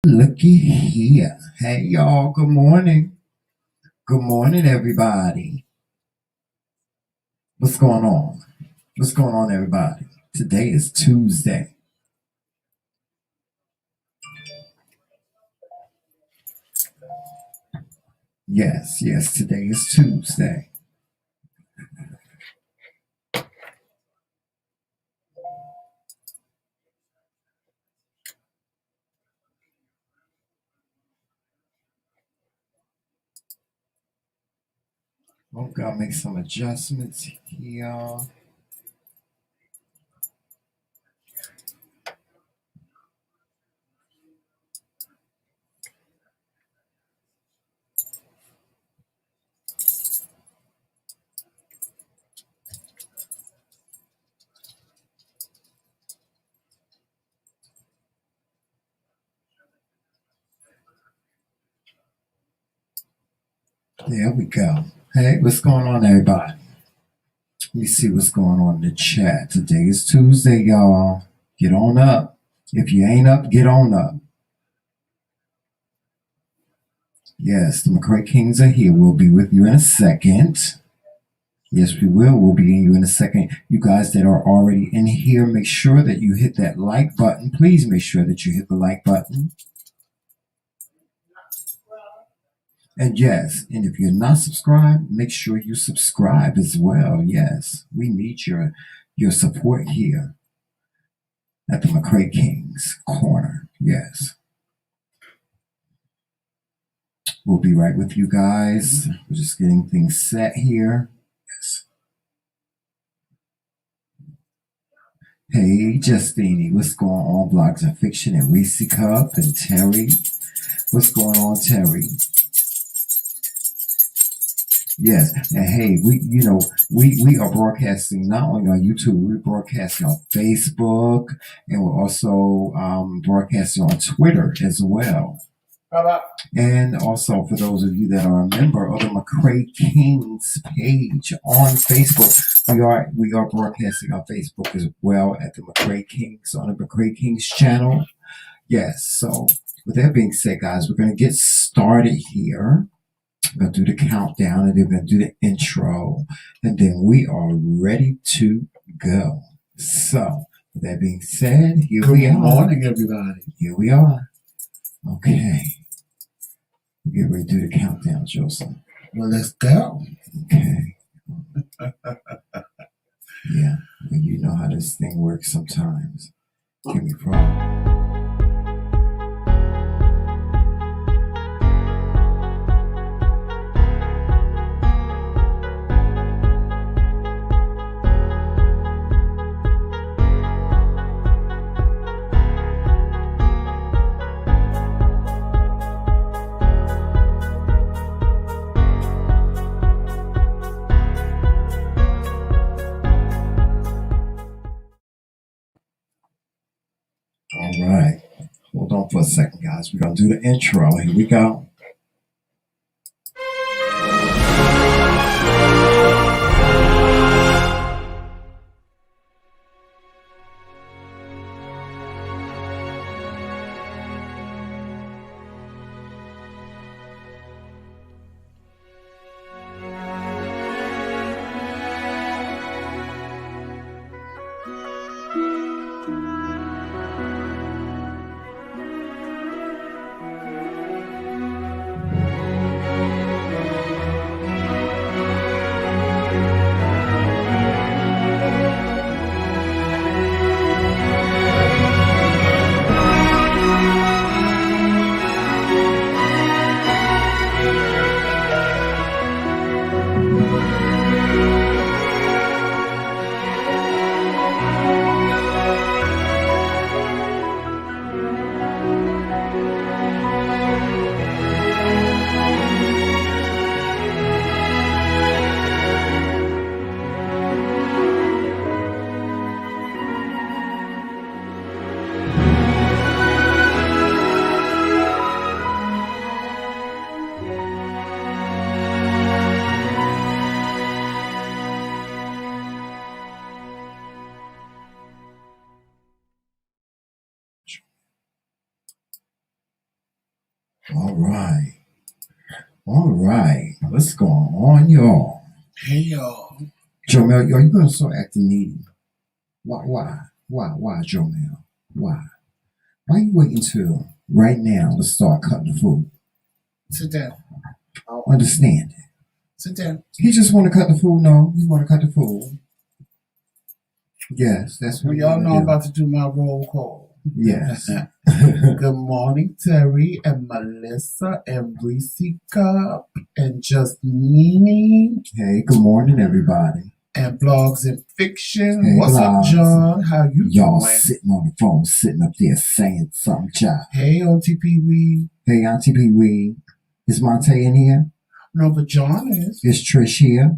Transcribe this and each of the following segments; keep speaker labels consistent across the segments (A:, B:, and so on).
A: Looky here. Hey, y'all. Good morning. Good morning, everybody. What's going on? What's going on, everybody? Today is Tuesday. Yes, today is Tuesday. I've got to make some adjustments here. There we go. Hey, what's going on, everybody? Let me see what's going on in the chat. Today is Tuesday, y'all. Get on up. If you ain't up, get on up. Yes, the McRae Kingz are here. We'll be with you in a second. Yes, we will. We'll be in you in a second. You guys that are already in here, make sure that you hit that like button. Please make sure that you hit the like button. And yes, and if you're not subscribed, make sure you subscribe as well. Yes, we need your support here at the McRae Kingz Corner. Yes. We'll be right with you guys. We're just getting things set here. Yes. Hey, Justine, what's going on? Blogs and Fiction and Reese Cup and Terry. What's going on, Terry? Yes, and hey, we are broadcasting not only on YouTube, we're broadcasting on Facebook, and we're also broadcasting on Twitter as well. And also for those of you that are a member of the McRae Kingz page on Facebook, we are broadcasting on Facebook as well at the McRae Kingz on the McRae Kingz channel. Yes, so with that being said, guys, we're going to get started here. We're going to do the countdown, and then we're going to do the intro, and then we are ready to go. So, with that being said, here we are. Good morning, everybody. Here we are. Okay. We get ready to do the countdown, Joseph. Well, let's go. Okay. Yeah. Well, you know how this thing works sometimes. Give me a problem. All right. Hold on for a second, guys. We're going to do the intro. Here we go. All right. All right. What's going on, y'all?
B: Hey, y'all.
A: Jomel, are you gonna start acting needy? Why, Jomel? Why? Why are you waiting till right now to start cutting the food?
B: Sit down.
A: I don't understand it.
B: Sit down.
A: He just want to cut the food. No, you want to cut the food. Yes, that's what
B: Well, y'all know I'm
A: do.
B: about to do my roll call.
A: Yes.
B: Good morning, Terry and Melissa and Tessica and just Mimi
A: Hey, good morning, everybody.
B: and Blogs and Fiction.
A: Hey,
B: What's
A: Blogs.
B: up, John? How you
A: Y'all
B: doing?
A: sitting on the phone, sitting up there saying something, child.
B: Hey, Auntie Pee Wee.
A: Hey, Auntie Pee Wee. Is Monte in here?
B: No, but John is.
A: Is Trish here?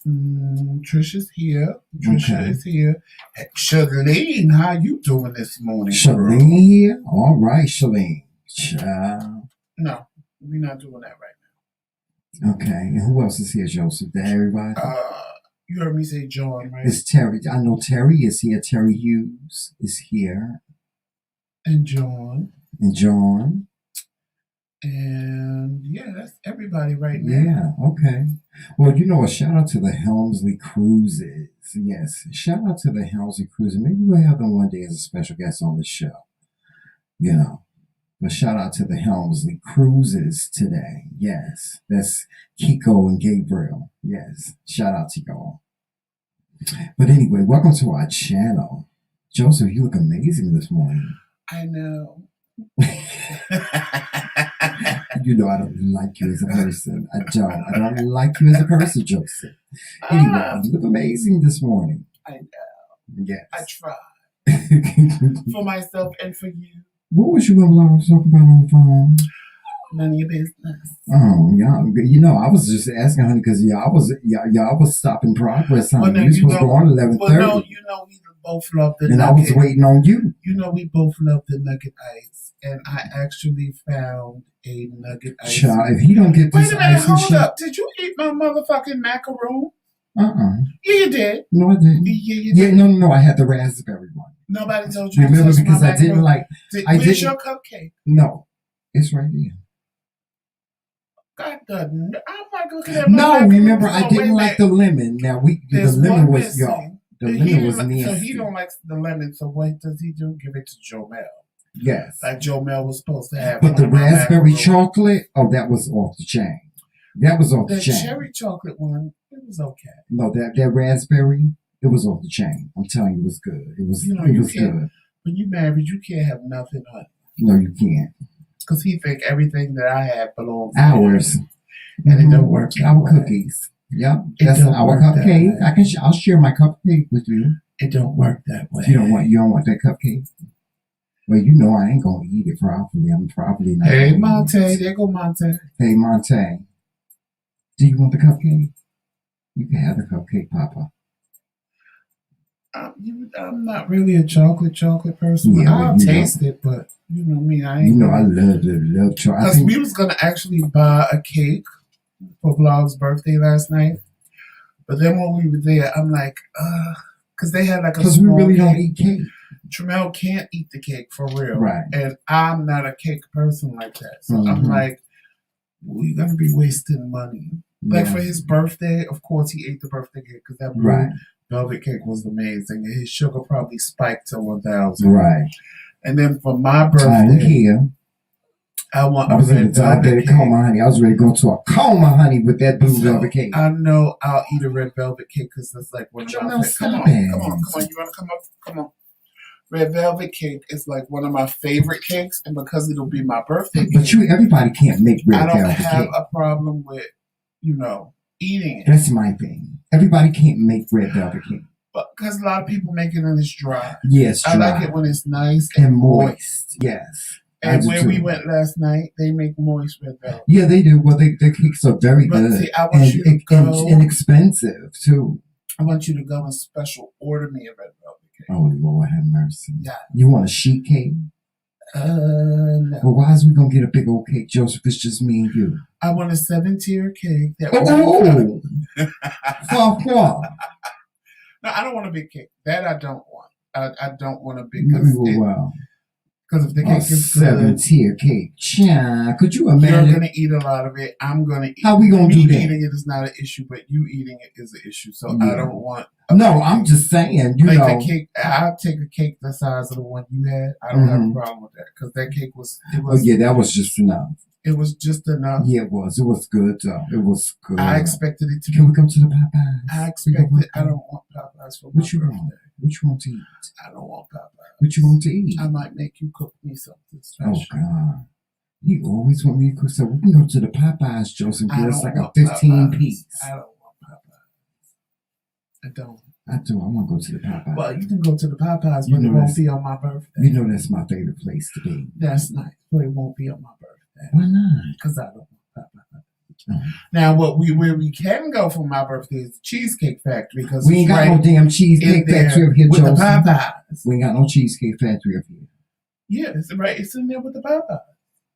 B: Trish is here. Trisha is here. Hey, Shalene, how you doing this morning?
A: Shalene here? All right, Shalene. Child.
B: No, we're not doing that right now.
A: Okay, and who else is here, Joseph? Everybody?
B: You heard me say John, right?
A: It's Terry. I know Terry is here. Terry Hughes is here.
B: And John.
A: And John.
B: And yeah, that's everybody right now.
A: Yeah, okay. Well, a shout out to the Helmsley Cruises. Yes, shout out to the Helmsley Cruises. Maybe we'll have them one day as a special guest on the show. But shout out to the Helmsley Cruises today. Yes, that's Kiko and Gabriel. Yes, shout out to y'all. But anyway, welcome to our channel. Joseph, you look amazing this morning.
B: I know.
A: I don't like you as a person. I don't like you as a person, Joseph. Anyway, you look amazing this morning.
B: I know.
A: Yes.
B: I try. For myself and for you.
A: What was you going to talk about on the phone?
B: None of your business.
A: Oh, yeah. I was just asking, honey, because y'all was stopping progress, honey. You were supposed to go on 11:30.
B: Well, no, we both love the
A: and
B: nugget.
A: I was waiting on you.
B: We both love the nugget ice. And I actually found a nugget ice.
A: Child, if he don't get this
B: Wait a minute,
A: ice and
B: hold
A: shit.
B: up. Did you eat my motherfucking macaroon?
A: Yeah,
B: you did.
A: No, I didn't.
B: Yeah, you did.
A: Yeah, no. I had the raspberry one.
B: Nobody told you.
A: Remember, because I didn't like.
B: Where's your cupcake?
A: No, it's right here.
B: God, I'm not looking at my
A: No, remember, I didn't like the lemon. Now the lemon was y'all. The lemon was nasty.
B: So he don't like the lemon. So what does he do? Give it to Jomel.
A: Yes,
B: like Jomel was supposed to have.
A: But the raspberry chocolate, that was off the chain. That was off the chain.
B: The cherry chocolate one, it was okay.
A: No, that raspberry, it was off the chain. I'm telling you, it was good. It was good.
B: When you married, you can't have nothing on it.
A: No, you can't.
B: Because he think everything that I have belongs to
A: ours.
B: And it don't work.
A: Our cookies. Yeah, that's our cupcake. I'll share my cupcake with you.
B: It don't work that way.
A: You don't want that cupcake? Well, I ain't gonna eat it properly. I'm probably not.
B: Hey, Monte, there go Monte.
A: Hey, Monte, do you want the cupcake? You can have the cupcake, Papa.
B: I'm not really a chocolate person. Yeah, I'll taste it, but me, I ain't.
A: I love chocolate.
B: Because we was gonna actually buy a cake for Vlog's birthday last night, but then when we were there, I'm like, because they had like a small
A: we really
B: cake.
A: Don't eat cake.
B: Tramel can't eat the cake for real,
A: right?
B: And I'm not a cake person like that, so I'm like, we're gonna be wasting money. Yeah. Like for his birthday, of course he ate the birthday cake because that blue velvet cake was amazing, and his sugar probably spiked to 1,000.
A: Right.
B: And then for my birthday,
A: I don't care.
B: I was in the
A: red coma, honey. I was ready to go to a coma, honey, with that blue velvet cake.
B: I know I'll eat a red velvet cake because that's like one of my favorites. Come on. You want to come up? Come on. Red velvet cake is like one of my favorite cakes, and because it'll be my birthday cake.
A: But everybody can't make red velvet cake. I
B: don't have a problem with, eating it.
A: That's my thing. Everybody can't make red velvet cake.
B: But because a lot of people make it and it's dry.
A: Yes, dry.
B: I like it when it's nice
A: and moist. Yes.
B: And when we went last night, they make moist red velvet.
A: Yeah, they do. Well, their cakes are very good.
B: See, I want you to go.
A: And inexpensive, too.
B: I want you to go and special order me a red velvet cake.
A: Oh, Lord have mercy.
B: Yeah.
A: You want a sheet cake?
B: No.
A: Well, why is we going to get a big old cake, Joseph? It's just me and you.
B: I want a 7-tier cake. No, I don't want a big cake. That I don't want. I don't want a big cake.
A: Wow.
B: Because if the cake is good,
A: 7-tier cake. Child, could you
B: you're
A: imagine?
B: gonna eat a lot of it. I'm gonna eat.
A: How we gonna
B: me
A: do that?
B: Eating it is not an issue, but you eating it is an issue. So
A: Yeah.
B: I don't want.
A: No, I'm just saying. You
B: like
A: know,
B: the cake. I'll take a cake the size of the one you had. I don't have a problem with that because that cake was. It was.
A: Oh yeah, that was just enough.
B: It was just enough.
A: Yeah, it was. It was good. It was good.
B: I expected it to.
A: Can we go to the Popeyes?
B: I expected. I don't want Popeyes for my
A: What you
B: birthday.
A: want? What you want to eat?
B: I don't want Popeyes.
A: What you want to eat?
B: I might make you cook me something special.
A: Oh God. You always want me to cook, so we can go to the Popeyes, Joseph, and get us like a 15 piece.
B: I don't want Popeyes. I don't.
A: I do. I want to go to the Popeyes.
B: Well, you can go to the Popeyes, but it won't be on my birthday.
A: You know that's my favorite place to be.
B: That's nice, but it won't be on my birthday.
A: Why not?
B: Because I don't want Popeyes. Oh. Now, where we can go for my birthday is the Cheesecake Factory because
A: we ain't got no damn Cheesecake Factory up here,
B: with
A: Joseph.
B: the Popeyes.
A: We ain't got no Cheesecake Factory up here.
B: Yeah, it's right. It's in there with the Popeyes.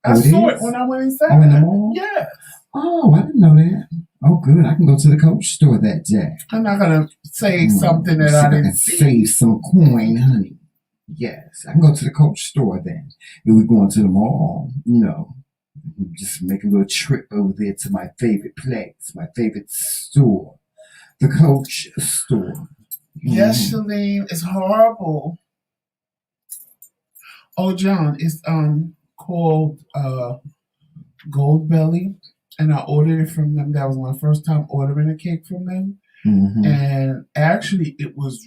B: I saw it when I went inside.
A: Oh, in the mall?
B: Yeah.
A: Oh, I didn't know that. Oh, good. I can go to the Coach store that day.
B: I'm not gonna say something that I didn't see.
A: Save some coin, honey. Yes, I can go to the Coach store then. If we're going to the mall, just make a little trip over there to my favorite place, my favorite store, the Coach store.
B: Yes, Shalene, it's horrible. Oh, John, it's called Gold Belly, and I ordered it from them. That was my first time ordering a cake from them, and actually, it was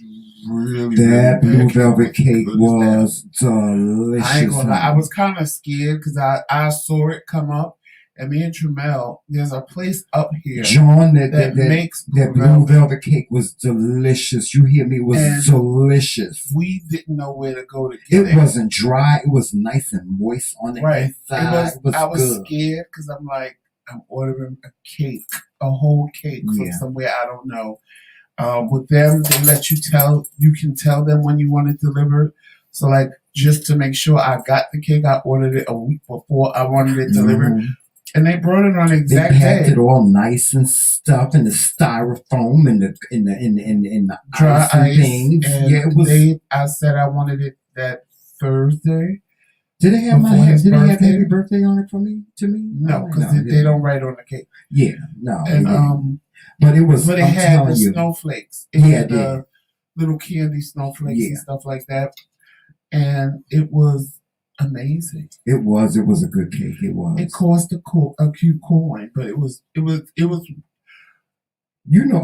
B: really
A: that blue velvet cake was delicious.
B: I ain't gonna lie, I was kind of scared because I saw it come up. And me and Tramel, there's a place up here,
A: John, that
B: makes
A: that blue velvet cake was delicious. You hear me? It was delicious.
B: We didn't know where to go to get it.
A: It wasn't dry. It was nice and moist on the inside.
B: I was scared because I'm like, I'm ordering a cake, a whole cake from somewhere I don't know. With them, they let you can tell them when you want it delivered. So like, just to make sure I got the cake, I ordered it a week before I wanted it delivered. And they brought it on the exact day. They packed
A: it all nice and stuff in the styrofoam and the
B: dry
A: ice and things.
B: And
A: yeah, it was.
B: I said I wanted it that Thursday.
A: Did they have happy birthday on it for me? To me?
B: No, because they don't write on the cake.
A: Yeah, no.
B: And
A: but it was.
B: But it had the snowflakes. It had the little candy snowflakes and stuff like that. And it was amazing.
A: It was a good cake. It was.
B: It cost a cute coin, but it was.
A: I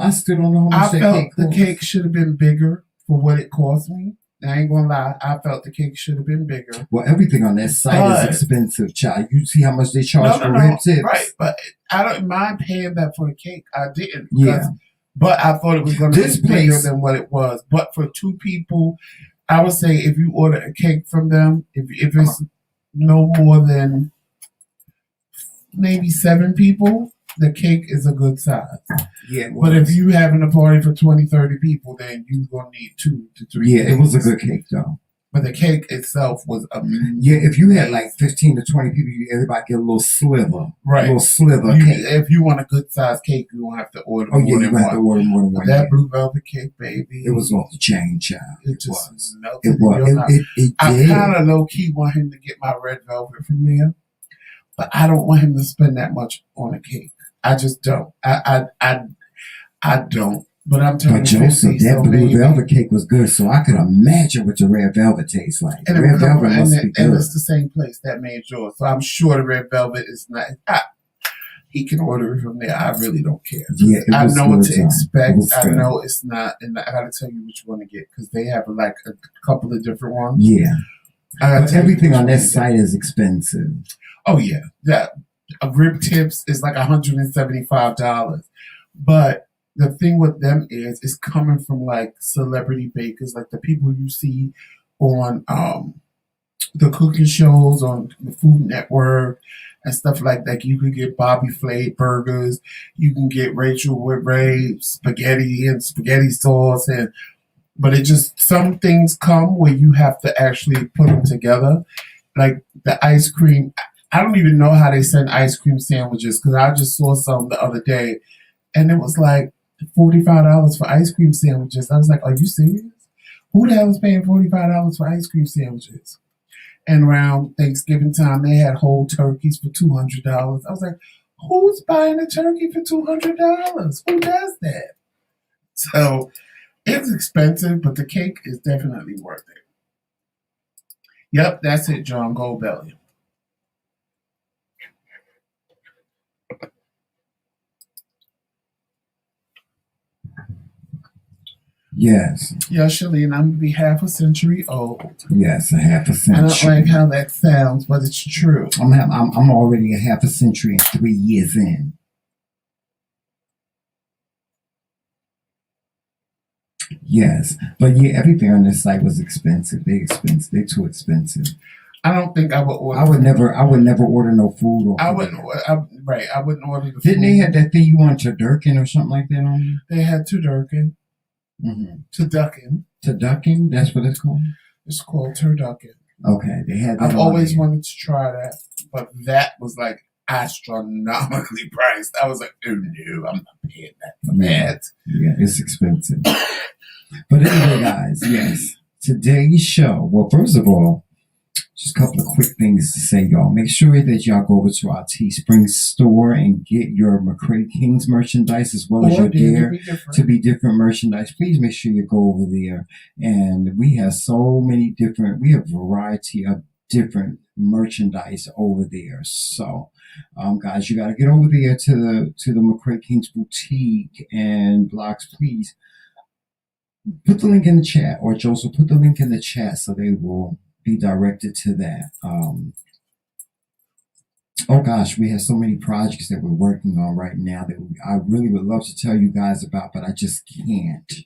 A: still don't know how much
B: I felt the cake should have been bigger for what it cost me. I ain't gonna lie. I felt the cake should have been bigger.
A: Well, everything on that site is expensive, child. You see how much they charge for rib tips,
B: right? But I don't mind paying that for the cake. I didn't.
A: Yeah.
B: But I thought it was going to be bigger than what it was. But for two people, I would say if you order a cake from them, if it's no more than maybe 7 people, the cake is a good size.
A: Yeah.
B: But if you having a party for 20, 30 people, then you're going to need 2 to 3
A: Yeah, it was a good cake, though.
B: But the cake itself was amazing.
A: Yeah, if you had like 15 to 20 people, everybody get a little sliver.
B: Right.
A: A little sliver cake.
B: If you want a good size cake, you don't have to order
A: more than one. Have to order more than one.
B: That blue velvet cake, baby.
A: It was off the chain, child.
B: It just melted.
A: It was. It
B: I kind of low-key want him to get my red velvet from there. But I don't want him to spend that much on a cake. I just don't. I don't. But I'm telling you,
A: Joseph, that blue velvet cake was good, so I could imagine what the red velvet tastes like.
B: And
A: red velvet must be good.
B: And it's the same place that made yours, so I'm sure the red velvet is not. He can order it from there. I really don't care.
A: Yeah,
B: I know what to expect. I know it's not, and I got to tell you which one to get because they have like a couple of different ones.
A: Yeah, but everything on that site is expensive.
B: Oh yeah, a rib tips is like $175, but the thing with them is coming from like celebrity bakers, like the people you see on the cooking shows on the Food Network and stuff like that. You can get Bobby Flay burgers, you can get Rachel Whitray spaghetti and spaghetti sauce, but it just some things come where you have to actually put them together, like the ice cream. I don't even know how they send ice cream sandwiches because I just saw some the other day, and it was like $45 for ice cream sandwiches. I was like, are you serious? Who the hell is paying $45 for ice cream sandwiches? And around Thanksgiving time, they had whole turkeys for $200. I was like, who's buying a turkey for $200? Who does that? So it's expensive, but the cake is definitely worth it. Yep, that's it, John Goldbelly.
A: Yes.
B: Yeah, Shalene, I'm gonna be half a century old.
A: Yes, a half a century.
B: I don't like how that sounds, but it's true.
A: I'm already a half a century and 3 years in. Yes, but yeah, everything on this site was expensive. They're too expensive.
B: I don't think I would order.
A: I would never order no food.
B: I wouldn't order the food.
A: Didn't they have that thing you want turducken or something like that on you?
B: They had turducken.
A: Mm-hmm.
B: Turducken.
A: That's what it's called.
B: It's called turducken.
A: Okay, they had that.
B: I've always wanted to try that, but that was like astronomically priced. I was like, oh no, I'm not paying that for that.
A: Yeah, it's expensive. But anyway, guys, yes, today's show. Well, first of all, just a couple of quick things to say, y'all. Make sure that y'all go over to our Teespring store and get your McRae Kingz merchandise as well as your Dare to Be Different merchandise. Please make sure you go over there. And we have we have a variety of different merchandise over there. So, guys, you got to get over there to the McRae Kingz boutique and blogs, please. Put the link in the chat, or Joseph, put the link in the chat so they will be directed to that. Oh gosh, we have so many projects that we're working on right now that I really would love to tell you guys about, but I just can't.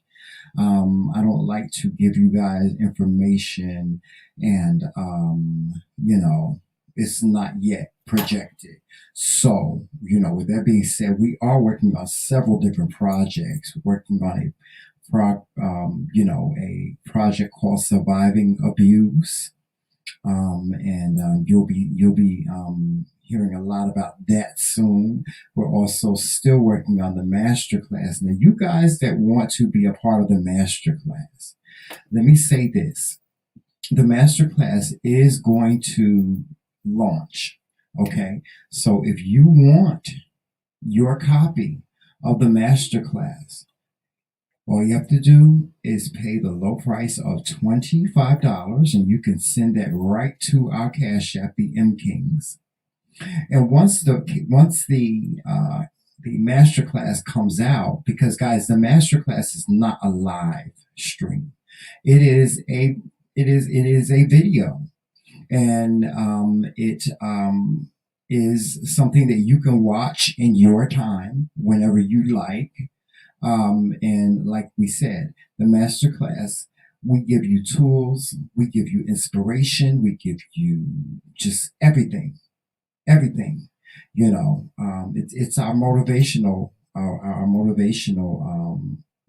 A: I don't like to give you guys information and, it's not yet projected. So, with that being said, we are working on several different projects. We're working on a project called Surviving Abuse. You'll be hearing a lot about that soon. We're also still working on the masterclass. Now, you guys that want to be a part of the masterclass, let me say this. The masterclass is going to launch. Okay. So if you want your copy of the masterclass, all you have to do is pay the low price of $25, and you can send that right to our CashApp, TheMKingz. And once the masterclass comes out, because guys, the masterclass is not a live stream. It is a video, and it is something that you can watch in your time whenever you like. And like we said, the masterclass, we give you tools, we give you inspiration, we give you just everything. It's our motivational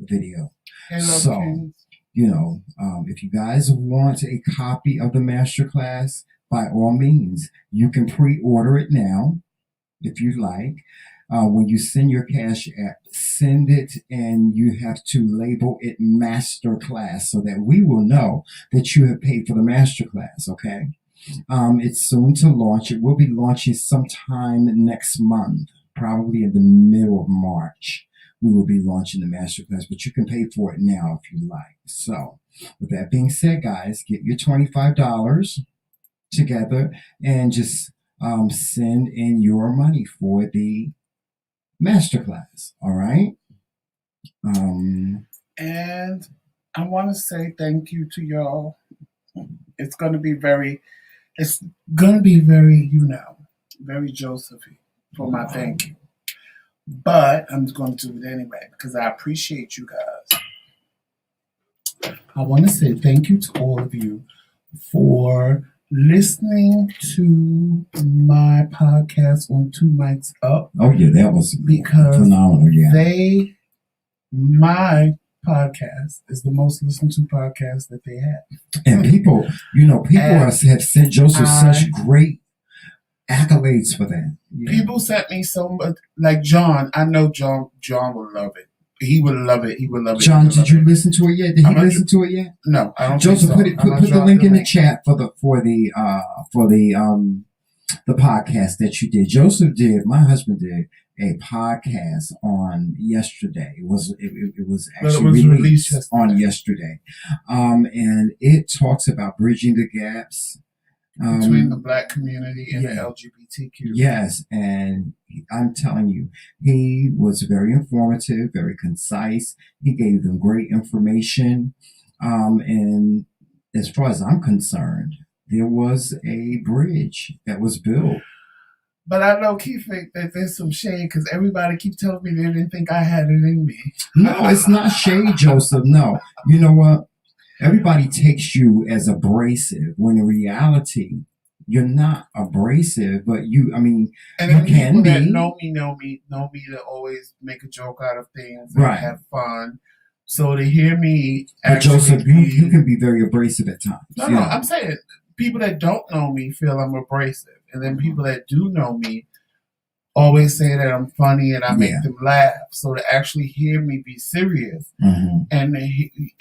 A: video. So, if you guys want a copy of the masterclass, by all means, you can pre-order it now if you like. When you send your CashApp, send it, and you have to label it Masterclass so that we will know that you have paid for the Masterclass, okay? It's soon to launch. It will be launching sometime next month, probably in the middle of March. We will be launching the Masterclass, but you can pay for it now if you like. So, with that being said, guys, get your $25 together and just send in your money for the masterclass. All right.
B: And I want to say thank you to y'all. It's going to be very, very Josephy for my thank you. But I'm going to do it anyway because I appreciate you guys. I want to say thank you to all of you for listening to my podcast on Two Mics Up.
A: Oh yeah, that was phenomenal. Yeah,
B: my podcast is the most listened to podcast that they have,
A: and people have sent Joseph such great accolades for that.
B: Yeah. People sent me so much, like John. I know John will love it. He would love it. He would love it.
A: John, did you listen to it yet? Did he listen to it yet?
B: No, I don't.
A: Joseph,
B: think so.
A: put the link in the chat for the podcast that you did. Joseph did. My husband did a podcast on yesterday. It was actually released on yesterday, and it talks about bridging the gaps
B: between the Black community and the LGBTQ.
A: Yes, and I'm telling you, he was very informative, very concise. He gave them great information, and as far as I'm concerned, there was a bridge that was built.
B: But I know Keith think that there's some shade because everybody keeps telling me they didn't think I had it in me.
A: No, it's not shade, Joseph. No, you know what? Everybody takes you as abrasive when in reality you're not abrasive, but you can
B: people
A: be.
B: That know me to always make a joke out of things and have fun. So to hear me,
A: but Joseph, you can be very abrasive at times.
B: No, I'm saying people that don't know me feel I'm abrasive, and then people that do know me always say that I'm funny and I make them laugh. So to actually hear me be serious, and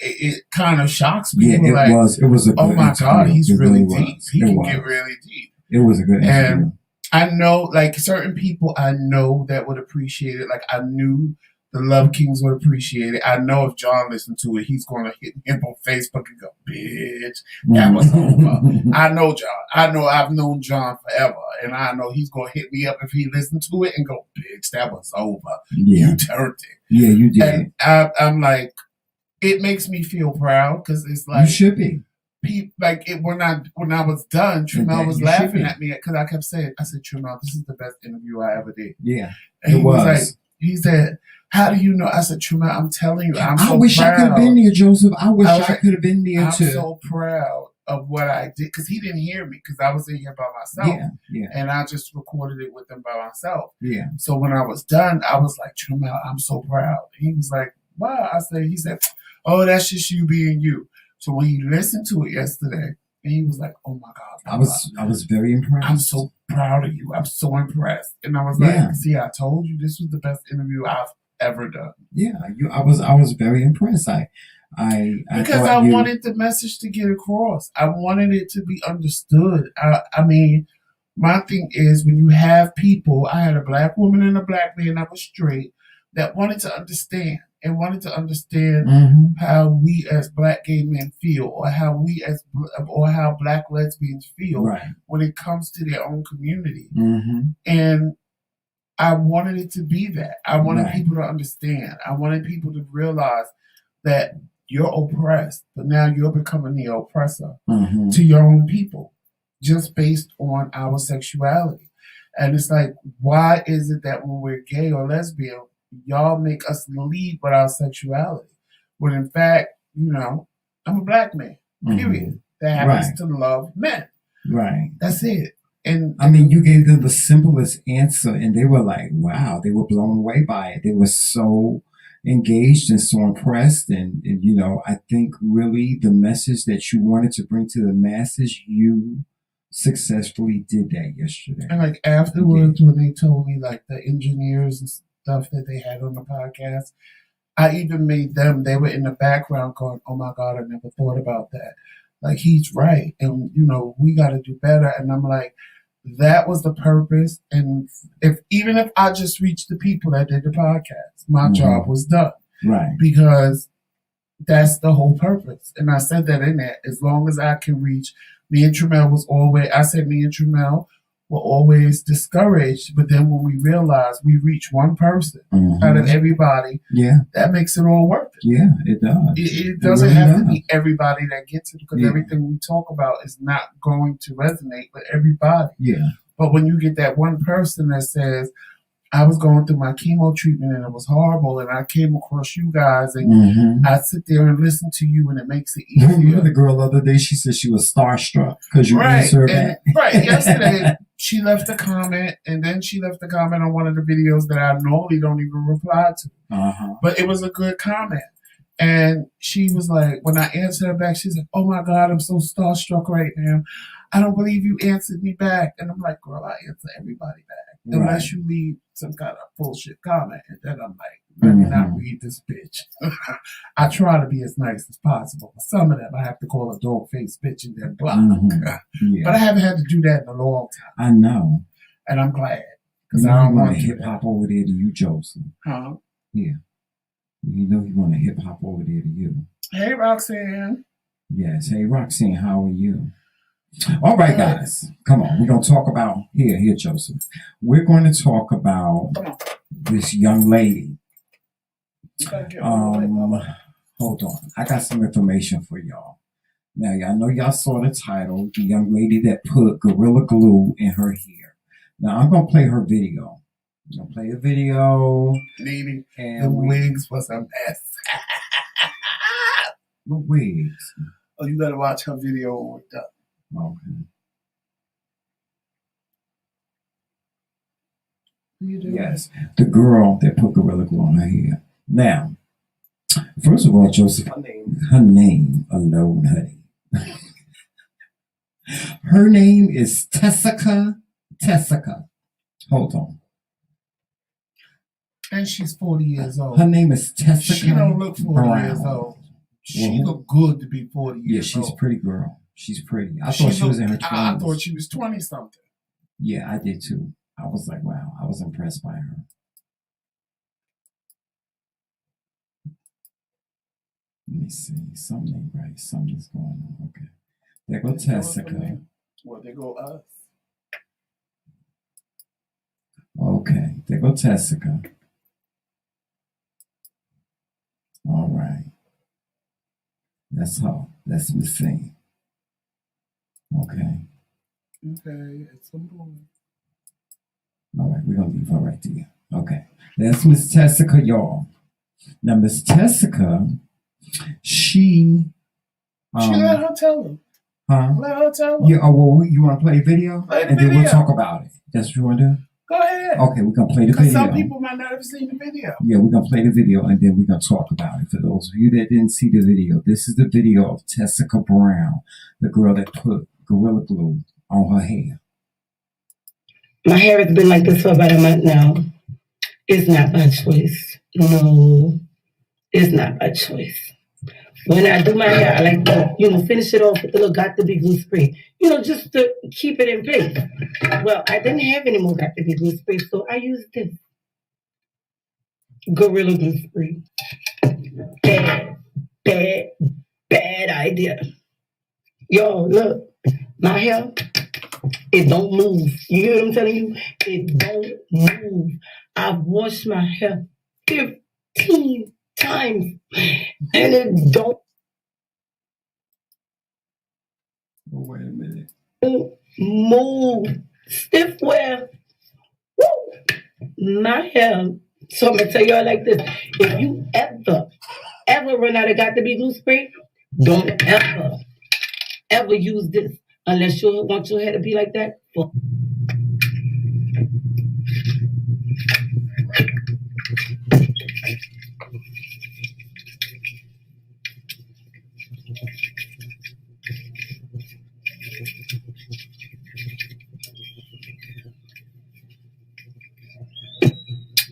B: it kind of shocks people.
A: Yeah, it was a good
B: oh my
A: interview.
B: God, he's really
A: really
B: deep. He can get really deep.
A: It was a good interview.
B: And I know, like, certain people I know that would appreciate it. Like, I knew the Love Kings would appreciate it. I know if John listened to it, he's going to hit him on Facebook and go, bitch, that was over. I know John. I know I've known John forever. And I know he's going to hit me up if he listened to it and go, bitch, that was over.
A: Yeah.
B: You turned it.
A: Yeah, you did.
B: And I'm like, it makes me feel proud because it's like.
A: You should be.
B: When I was done, Tremel was laughing at me because I kept saying, I said, Tremel, this is the best interview I ever did.
A: Yeah.
B: And he was like, he said, how do you know? I said, Tremel, I'm telling you, I'm so proud.
A: I wish I could have been there, Joseph. I wish I could have been there too.
B: I'm so proud of what I did because he didn't hear me because I was in here by myself.
A: Yeah.
B: And I just recorded it with him by myself.
A: Yeah.
B: So when I was done, I was like, Tremel, I'm so proud. He was like, wow. He said, oh, that's just you being you. So when he listened to it yesterday, and he was like, "Oh my God, Papa,
A: I was very impressed.
B: I'm so proud of you. I'm so impressed." And I was like, "See, I told you this was the best interview I've ever done."
A: Yeah, I was very impressed. Because
B: I wanted the message to get across. I wanted it to be understood. I mean, my thing is when you have people. I had a Black woman and a Black man that was straight that wanted to understand. And wanted to understand how we as Black gay men feel, or how Black lesbians feel when it comes to their own community. And I wanted it to be that. I wanted people to understand. I wanted people to realize that you're oppressed, but now you're becoming the oppressor to your own people, just based on our sexuality. And it's like, why is it that when we're gay or lesbian, y'all make us lead with our sexuality? When in fact, I'm a Black man, period, that happens to love men.
A: Right.
B: That's it. And
A: I mean, you gave them the simplest answer and they were like, wow, they were blown away by it. They were so engaged and so impressed. And I think really the message that you wanted to bring to the masses, you successfully did that yesterday.
B: And like afterwards, when they told me like the engineers and stuff that they had on the podcast, I even made them, they were in the background going, oh my God, I never thought about that. Like, he's right. And, we got to do better. And I'm like, that was the purpose. And even if I just reached the people that did the podcast, my job was done.
A: Right.
B: Because that's the whole purpose. And I said that in there, as long as I can reach, me and Tremel were always discouraged, but then when we realized we reach one person out of everybody, that makes it all worth it.
A: Yeah, it does.
B: It doesn't have to be everybody that gets it, because everything we talk about is not going to resonate with everybody.
A: Yeah.
B: But when you get that one person that says, I was going through my chemo treatment and it was horrible, and I came across you guys, and I sit there and listen to you, and it makes it easier.
A: Remember the girl the other day, she said she was starstruck because you answered her back.
B: Yesterday, she left a comment, and then she left a comment on one of the videos that I normally don't even reply to. But it was a good comment. And she was like, when I answered her back, she's like, oh my God, I'm so starstruck right now. I don't believe you answered me back. And I'm like, girl, I answer everybody back. unless you leave some kind of bullshit comment. And then I'm like, let me not read this bitch. I try to be as nice as possible. But some of them I have to call a dog-faced bitch and then block. But I haven't had to do that in a long time.
A: I know.
B: And I'm glad. Because I don't want to
A: hip hop over there to you, Joseph.
B: Huh?
A: Yeah. You know you want to hip hop over there to you.
B: Hey, Roxanne.
A: Yes. Hey, Roxanne, how are you? All right, guys. Come on. We're going to talk about, here, Joseph. We're going to talk about this young lady. Hold on. I got some information for y'all. Now, y'all know y'all saw the title, the young lady that put Gorilla Glue in her hair. Now, I'm going to play her video. I'm going to play a video.
B: Lady, the wigs was a mess.
A: What wigs?
B: Oh, you got to watch her video with that.
A: Okay.
B: Yes,
A: the girl that put Gorilla Glue on her hair. Now, first of all, Joseph, her name alone, honey. Her name is Tessica. Hold on.
B: And she's 40 years old.
A: Her name is Tessica.
B: She don't look 40 years old. She look good to be 40 years old.
A: Yeah, she's a pretty girl. She's pretty. I thought she was in her 20s.
B: I thought she was 20 something.
A: Yeah, I did too. I was like, wow, I was impressed by her. Let me see. Something ain't right. Something's going on. Okay. There go Tessica.
B: Well, there go us.
A: Okay. There go Tessica. All right. That's her. That's Miss Thing. Okay.
B: Okay. It's some boy.
A: All right. We're going to leave her right there. Okay. That's Miss Tessica, y'all. Now, Miss Tessica, she
B: let her tell him.
A: Huh?
B: Let her tell him.
A: Yeah. Oh, well, you want to play a video? Then we'll talk about it. That's what you want to do?
B: Go ahead.
A: Okay, we're going to play the video.
B: Because some people might not have seen the video.
A: Yeah, we're going to play the video and then we're going to talk about it. For those of you that didn't see the video, this is the video of Tessica Brown, the girl that put Gorilla Glue on her hair.
C: My hair has been like this for about a month now. It's not by choice. No, it's not by choice. When I do my hair, I like to, finish it off with a little Got to Be Glue spray. Just to keep it in place. Well, I didn't have any more Got to Be Glue spray, so I used this Gorilla Glue spray. Bad idea. Yo, look, my hair, it don't move. You hear what I'm telling you? It don't move. I've washed my hair 15 times and it don't
A: wait a minute.
C: Move. Stiff wear. Woo. My hair. So I'm gonna tell y'all like this. If you ever run out of Got to Be Glue spray, don't ever use this unless you want your hair to be like that.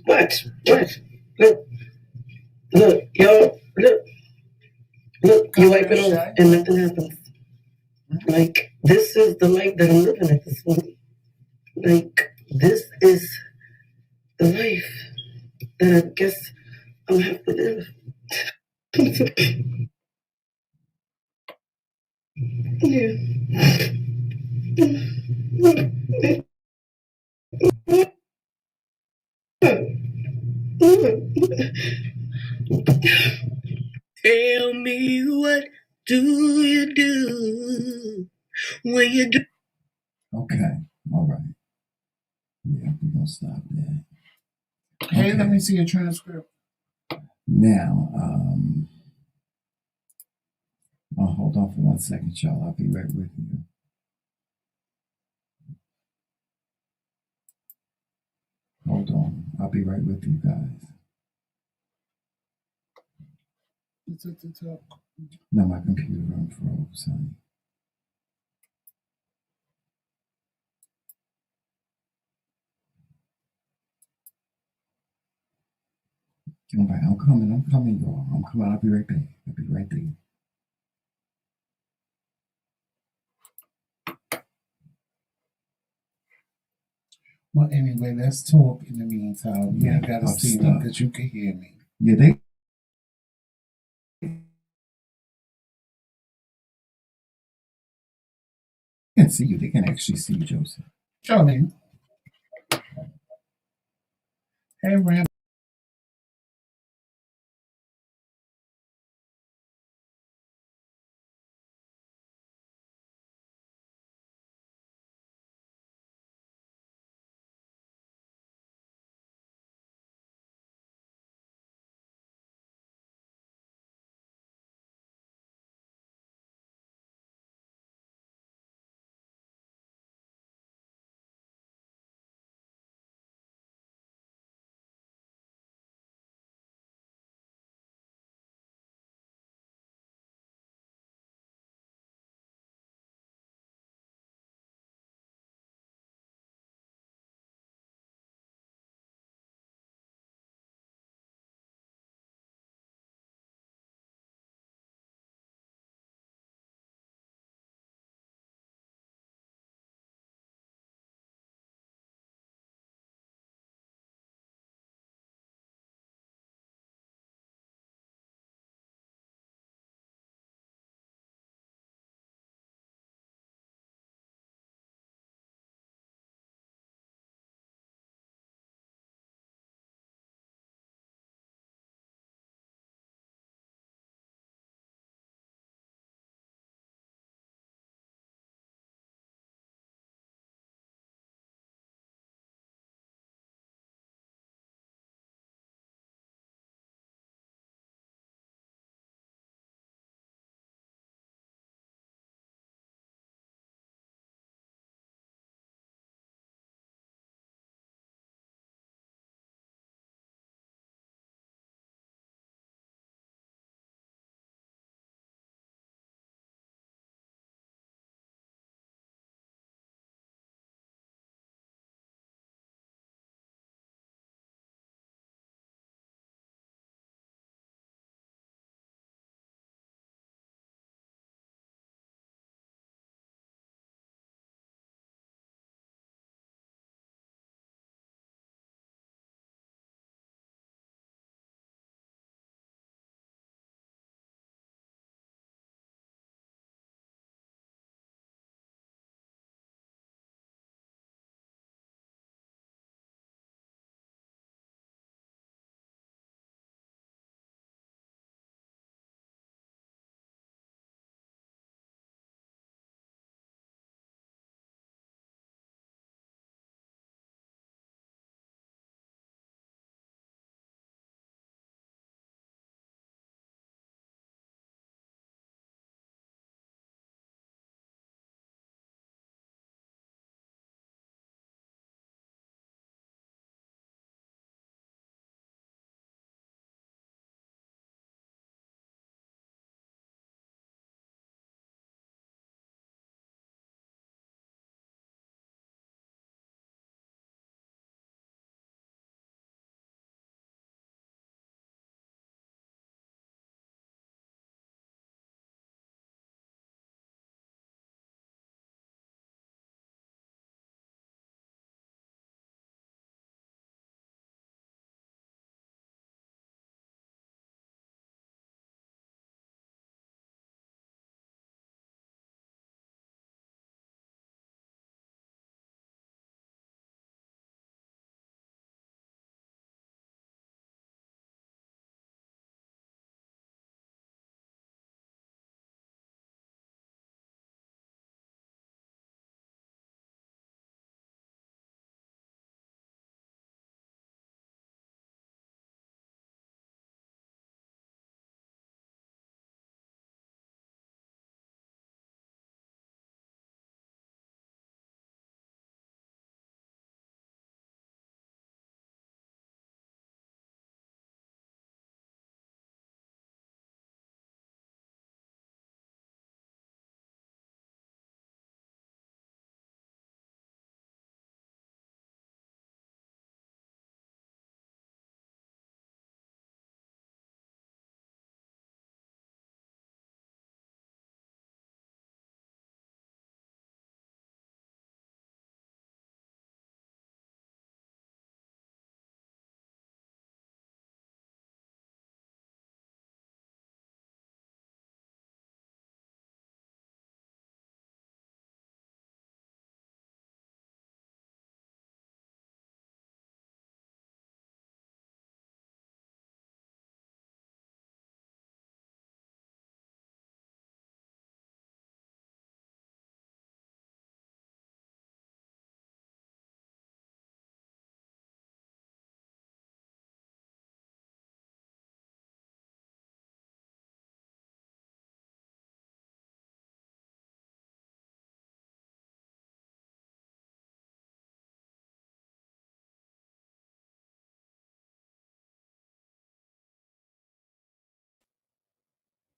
C: Watch. Look, y'all, look, you wipe it off and nothing happens. Like, this is the life that I'm living at this point. Like, this is the life that I guess I'm gonna have to live. Tell me, what do you do when you do?
A: Okay, all right. Yeah, we're going to stop there.
B: Hey, let me see a transcript.
A: Now, hold on for 1 second, y'all. I'll be right with you. Hold on. I'll be right with you guys.
B: It's at the top.
A: No, my computer froze, honey. All right, I'm coming, y'all. I'm coming. I'll be right back. I'll be right there.
B: Well, anyway, let's talk in the meantime. You
A: Yeah,
B: ain't got to
A: I'm
B: see me
A: stuck.
B: because you can hear me.
A: Yeah, they can see you. They can actually see you, Joseph.
B: Johnny. Hey, Ram.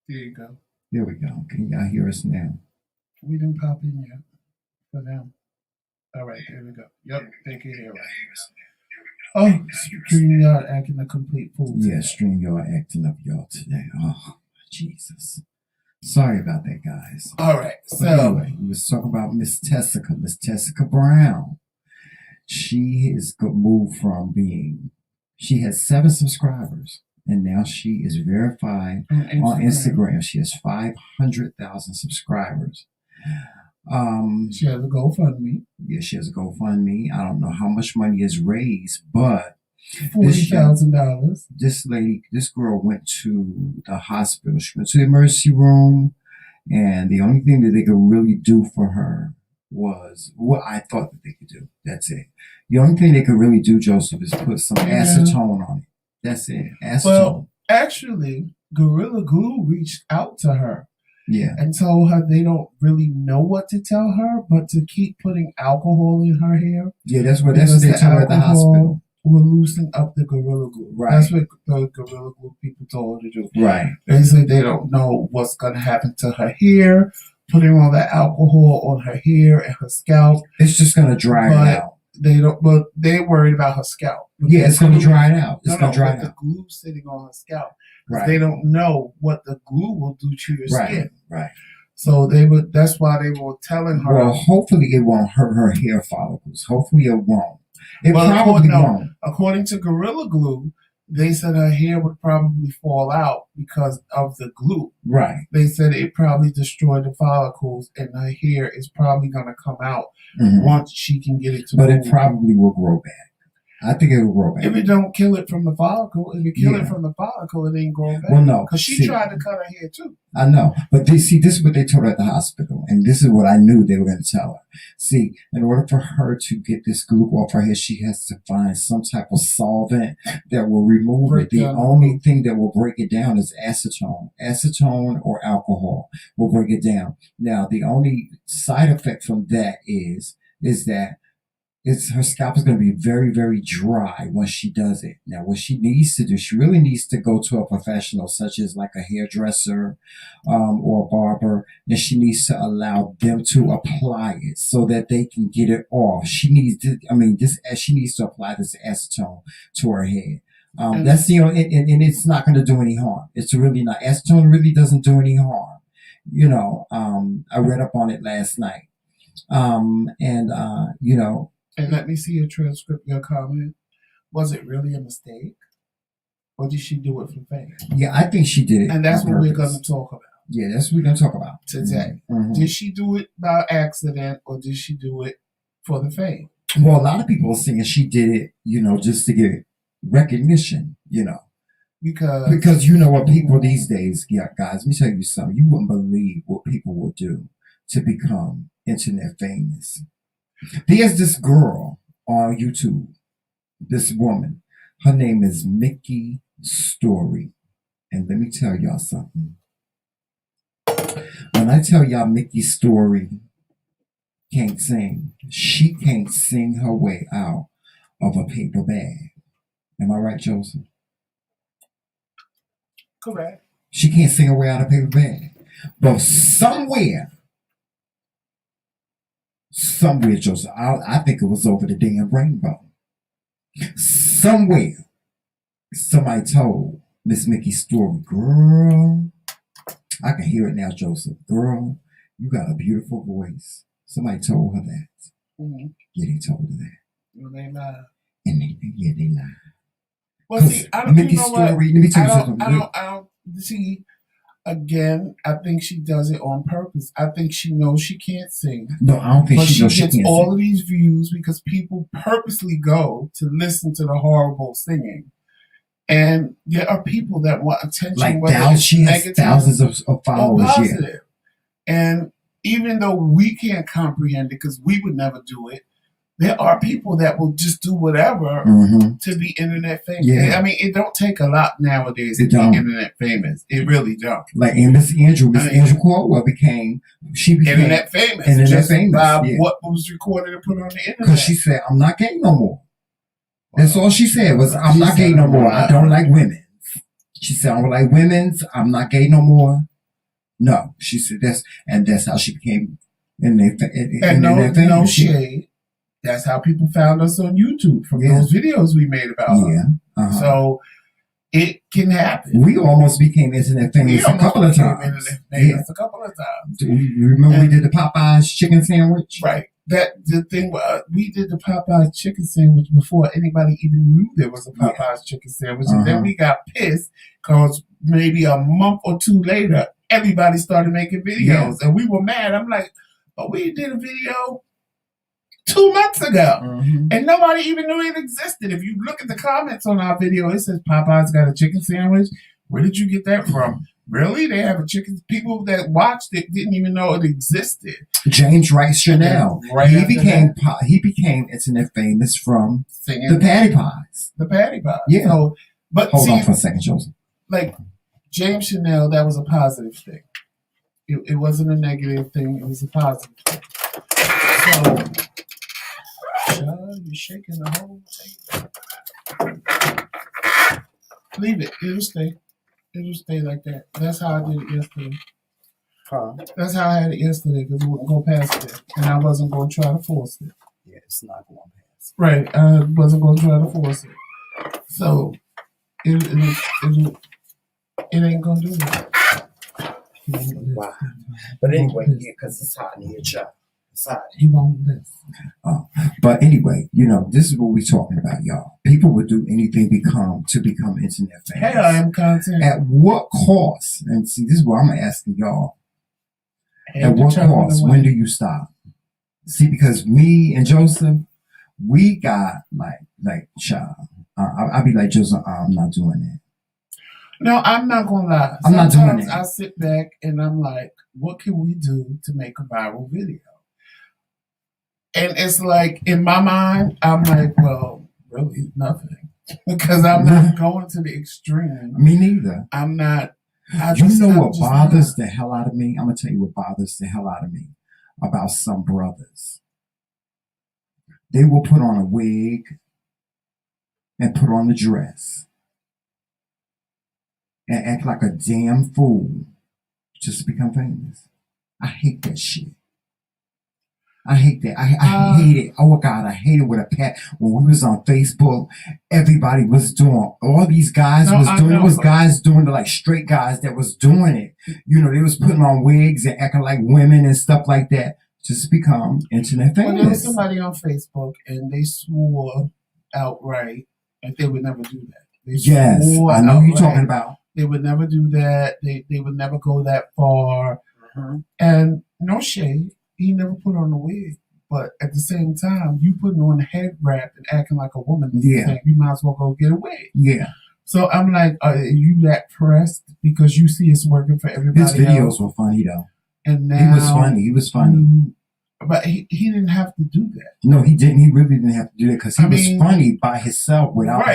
B: There you go.
A: There we go. Can y'all hear us now?
B: We didn't pop in yet for them. All right, there we go. Yep, they can hear us. Oh, StreamYard acting a complete fool.
A: Yeah, StreamYard acting up y'all today. Oh, Jesus. Sorry about that, guys.
B: All right,
A: But
B: so
A: anyway, we was talking about Miss Tessica Brown. She is moved from being, she has 7 subscribers, and now she is verified on Instagram. She has 500,000 subscribers.
B: She has a GoFundMe.
A: Yeah, she has a GoFundMe. I don't know how much money is raised, but
B: $40,000.
A: This girl went to the hospital. She went to the emergency room, and the only thing that they could really do for her was what I thought that they could do. That's it. The only thing they could really do, Joseph, is put some acetone on it. That's it. Acetone.
B: Well, actually, Gorilla Glue reached out to her.
A: Yeah.
B: And told her they don't really know what to tell her, but to keep putting alcohol in her hair.
A: Yeah, that's what they told her at the hospital.
B: We're loosening up the Gorilla Glue.
A: Right.
B: That's what the Gorilla Glue people told her to do.
A: Right.
B: They said they don't know what's going to happen to her hair, putting all that alcohol on her hair and her scalp.
A: It's just going to dry it out.
B: They don't, but they're worried about her scalp.
A: Yeah, it's going to dry it out. It's going to dry it out.
B: The glue sitting on her scalp.
A: Right.
B: They don't know what the glue will do to your skin.
A: Right.
B: So that's why they were telling her.
A: Well, hopefully it won't hurt her hair follicles. Hopefully it won't. It probably won't.
B: According to Gorilla Glue, they said her hair would probably fall out because of the glue.
A: Right.
B: They said it probably destroyed the follicles, and her hair is probably going to come out once she can get it to
A: But
B: move.
A: it probably will grow back. I think it will grow back.
B: If it don't kill it from the follicle, it ain't growing back.
A: Well, no.
B: Because she tried to cut her hair too.
A: I know. But this is what they told her at the hospital. And this is what I knew they were going to tell her. See, in order for her to get this glue off her hair, she has to find some type of solvent that will remove it. The only thing that will break it down is acetone. Acetone or alcohol will break it down. Now, the only side effect from that is that her scalp is going to be very, very dry once she does it. Now, what she needs to do, she really needs to go to a professional, such as like a hairdresser or a barber, and she needs to allow them to apply it so that they can get it off. She needs to apply this acetone to her head. That's and it's not going to do any harm. It's really not. Acetone really doesn't do any harm. I read up on it last night,
B: And let me see your transcript, your comment. Was it really a mistake? Or did she do it for fame?
A: Yeah, I think she did it.
B: And that's what we're going to talk about.
A: Yeah, that's what we're going to talk about
B: today.
A: Mm-hmm.
B: Did she do it by accident or did she do it for the fame?
A: Well, a lot of people are saying she did it, just to get recognition, Because what people these days, guys, let me tell you something. You wouldn't believe what people will do to become internet famous. There's this girl on YouTube, this woman. Her name is Mickey Story. And let me tell y'all something. When I tell y'all Mickey Story can't sing, she can't sing her way out of a paper bag. Am I right, Joseph?
B: Correct.
A: She can't sing her way out of a paper bag. But somewhere, Joseph, I think it was over the damn rainbow. Somewhere, somebody told Miss Mickey Story, girl, I can hear it now, Joseph. Girl, you got a beautiful voice. Somebody told her that.
B: Mm-hmm.
A: Yeah, they told her that.
B: Well, they lied.
A: And they lied.
B: Well, see, I don't,
A: Mickey Story, let me tell you something.
B: I don't, see, again, I think she does it on purpose. I think she knows she can't sing.
A: No, I don't think she knows she can't sing.
B: But she gets all of these views because people purposely go to listen to the horrible singing. And there are people that want attention.
A: Like she has thousands of followers.
B: Positive. And even though we can't comprehend it because we would never do it, there are people that will just do whatever to be internet famous. Yeah. I mean, it don't take a lot nowadays to be internet famous. It really don't.
A: Like Miss Andrew Caldwell became
B: internet famous. Just by what was recorded and put on the internet.
A: Because she said, "I'm not gay no more." That's all she said was, "I'm not gay no more. I don't like women." She said, "I don't like women's. I'm not gay no more." No, she said that's how she became in their
B: no shade. That's how people found us on YouTube from those videos we made about her. So it can happen.
A: We almost became internet famous a couple of times.
B: A couple of times.
A: Do you remember we did the Popeyes chicken sandwich?
B: Right. That the thing we did the Popeyes chicken sandwich before anybody even knew there was a Popeyes chicken sandwich, and then we got pissed because maybe a month or two later everybody started making videos, and we were mad. I'm like, but we did a video 2 months ago, and nobody even knew it existed. If you look at the comments on our video, it says Popeyes got a chicken sandwich. Where did you get that from? Really? They have a chicken. People that watched it didn't even know it existed.
A: James Wright Chanel. He became internet famous from the Patty Pies.
B: The Patty Pies.
A: Yeah.
B: So, but
A: hold on for a second, Joseph.
B: Like James Chanel, that was a positive thing. It wasn't a negative thing. It was a positive thing. So, you're shaking the whole thing. Leave it. It'll stay. It'll stay like that. That's how I did it yesterday. That's how I had it yesterday because it wouldn't go past it. And I wasn't going to try to force it.
A: Yeah, it's not going past.
B: Right. I wasn't going to try to force it. So, it ain't going to do that.
A: Wow. But anyway, because it's hot in here, child.
B: He won't live.
A: But anyway, this is what we're talking about, y'all. People would do anything to become internet famous.
B: Hey, I am content.
A: At what cost? And see, this is what I'm asking y'all. At what cost? When do you stop? See, because me and Joseph, we got like child. I'll be like, Joseph, I'm not doing that.
B: No, I'm not gonna lie.
A: I'm not doing that.
B: I sit back and I'm like, what can we do to make a viral video? And it's like, in my mind, I'm like, well, really nothing. Because I'm not going to the extreme.
A: Me neither.
B: I'm not.
A: What bothers the hell out of me? I'm going to tell you what bothers the hell out of me about some brothers. They will put on a wig and put on a dress and act like a damn fool just to become famous. I hate that shit. I hate that. I hate it. Oh God, I hate it with a pat. When we was on Facebook, everybody was doing. All these guys was doing. It was guys doing the straight guys that was doing it. They was putting on wigs and acting like women and stuff like that just to become internet famous.
B: Well, there was somebody on Facebook and they swore outright that they would never do that.
A: Yes, I know who you're talking about.
B: They would never do that. They would never go that far. And no shade. He never put on a wig, but at the same time, you putting on a head wrap and acting like a woman. You might as well go get a wig. Yeah. So I'm like, are you that pressed because you see it's working for everybody?
A: His videos were funny though,
B: and now
A: he was funny.
B: But he didn't have to do that.
A: No, he didn't. He really didn't have to do that because he was funny by himself without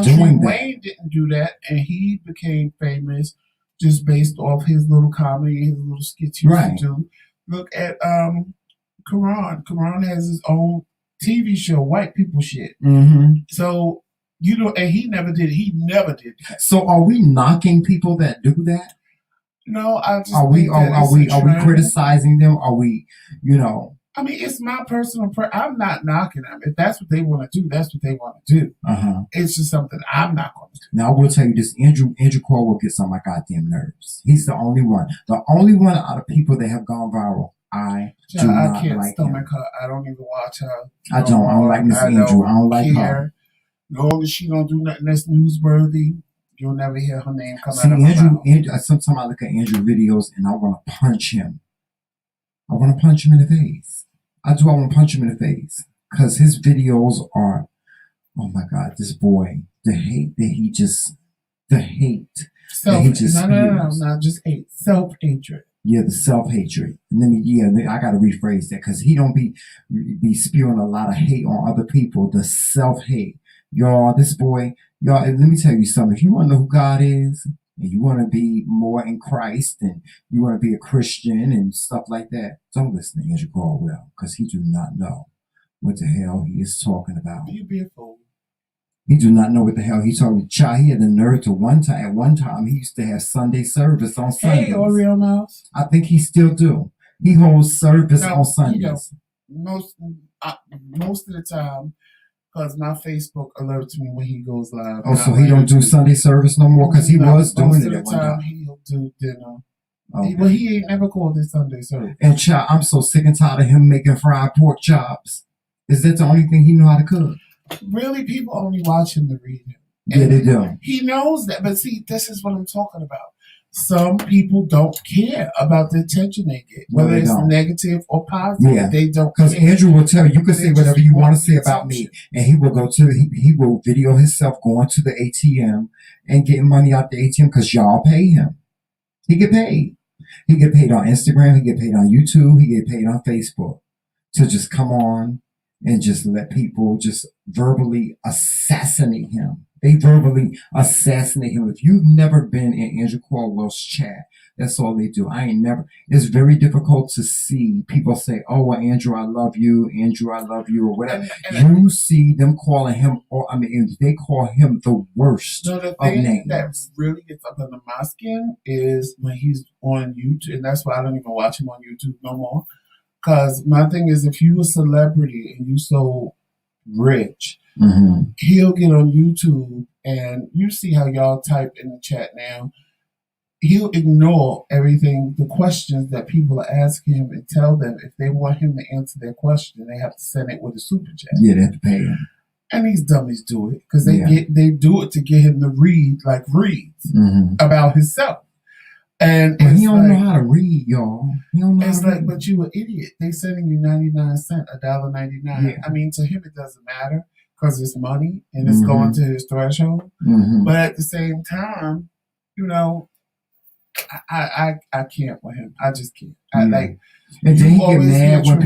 A: doing that.
B: Wayne didn't do that, and he became famous just based off his little comedy, his little skits he used to do. Look at Karan. Karan has his own TV show, white people shit. So and he never did. He never did that.
A: So are we knocking people that do that?
B: No, I just
A: are we criticizing them? Are we,
B: I mean, it's my personal. I'm not knocking them. If that's what they want to do, that's what they want to do. It's just something I'm not going to do.
A: Now I will tell you this: Andrew Cuomo gets on my goddamn nerves. He's the only one out of people that have gone viral. I can't like
B: stomach her. I don't even watch her.
A: I don't like Miss Andrew. I don't like her.
B: Long as she don't do nothing that's newsworthy, you'll never hear her name come out of
A: her mouth. Sometimes I look at Andrew videos and I want to punch him. I want to punch him in the face. I want to punch him in the face because his videos are, oh my God, this boy, the hate that he just
B: not just hate, self-hatred.
A: Yeah, the self-hatred. And I got to rephrase that because he don't be spewing a lot of hate on other people. The self-hate. Y'all, this boy, let me tell you something. If you want to know who God is, and you want to be more in Christ, and you want to be a Christian and stuff like that, don't listen to Andrew Caldwell because he do not know what the hell he is talking about.
B: You be a fool.
A: He do not know what the hell he told me. Child, he had the nerve to at one time, he used to have Sunday service on Sundays.
B: Hey, Oreo Mouse.
A: I think he still do. He holds service on Sundays.
B: Most of the time, because my Facebook alerts me when he goes live.
A: Oh, so he don't do Sunday service no more? Because he was doing it at one time.
B: He'll do dinner.
A: Okay.
B: But he ain't never called it Sunday service.
A: And child, I'm so sick and tired of him making fried pork chops. Is that the only thing he know how to cook?
B: Really, people only watch him to read him.
A: Yeah, they do.
B: He knows that. But see, this is what I'm talking about. Some people don't care about the attention they get, whether it's negative or positive.
A: Yeah.
B: They don't.
A: Because Andrew will tell you, you can say whatever you want to say about me, and he will go to he will video himself going to the ATM and getting money out the ATM because y'all pay him. He get paid. He get paid on Instagram. He get paid on YouTube. He get paid on Facebook to just come on and just let people just verbally assassinate him. They verbally assassinate him. If you've never been in Andrew Caldwell's chat, that's all they do. I ain't never. It's very difficult to see people say, "Oh, well, Andrew, I love you. Andrew, I love you," or whatever. You see them calling him, or I mean, they call him the worst
B: of names.
A: The thing
B: that really gets up under my skin is when he's on YouTube, and that's why I don't even watch him on YouTube no more. Because my thing is, if you a celebrity and you so rich, he'll get on YouTube and you see how y'all type in the chat now. He'll ignore everything, the questions that people are asking him, and tell them if they want him to answer their question, they have to send it with a super chat.
A: Yeah, they have to pay him.
B: And these dummies do it because they do it to get him to read about himself. And
A: he don't know how to read, y'all. He don't know
B: it's
A: how to
B: like,
A: read.
B: but you an idiot. They sending you 99 cents, $1.99.
A: Yeah.
B: I mean, to him it doesn't matter because it's money and it's going to his threshold. But at the same time, you know, I can't with him. I just can't. And then he get mad when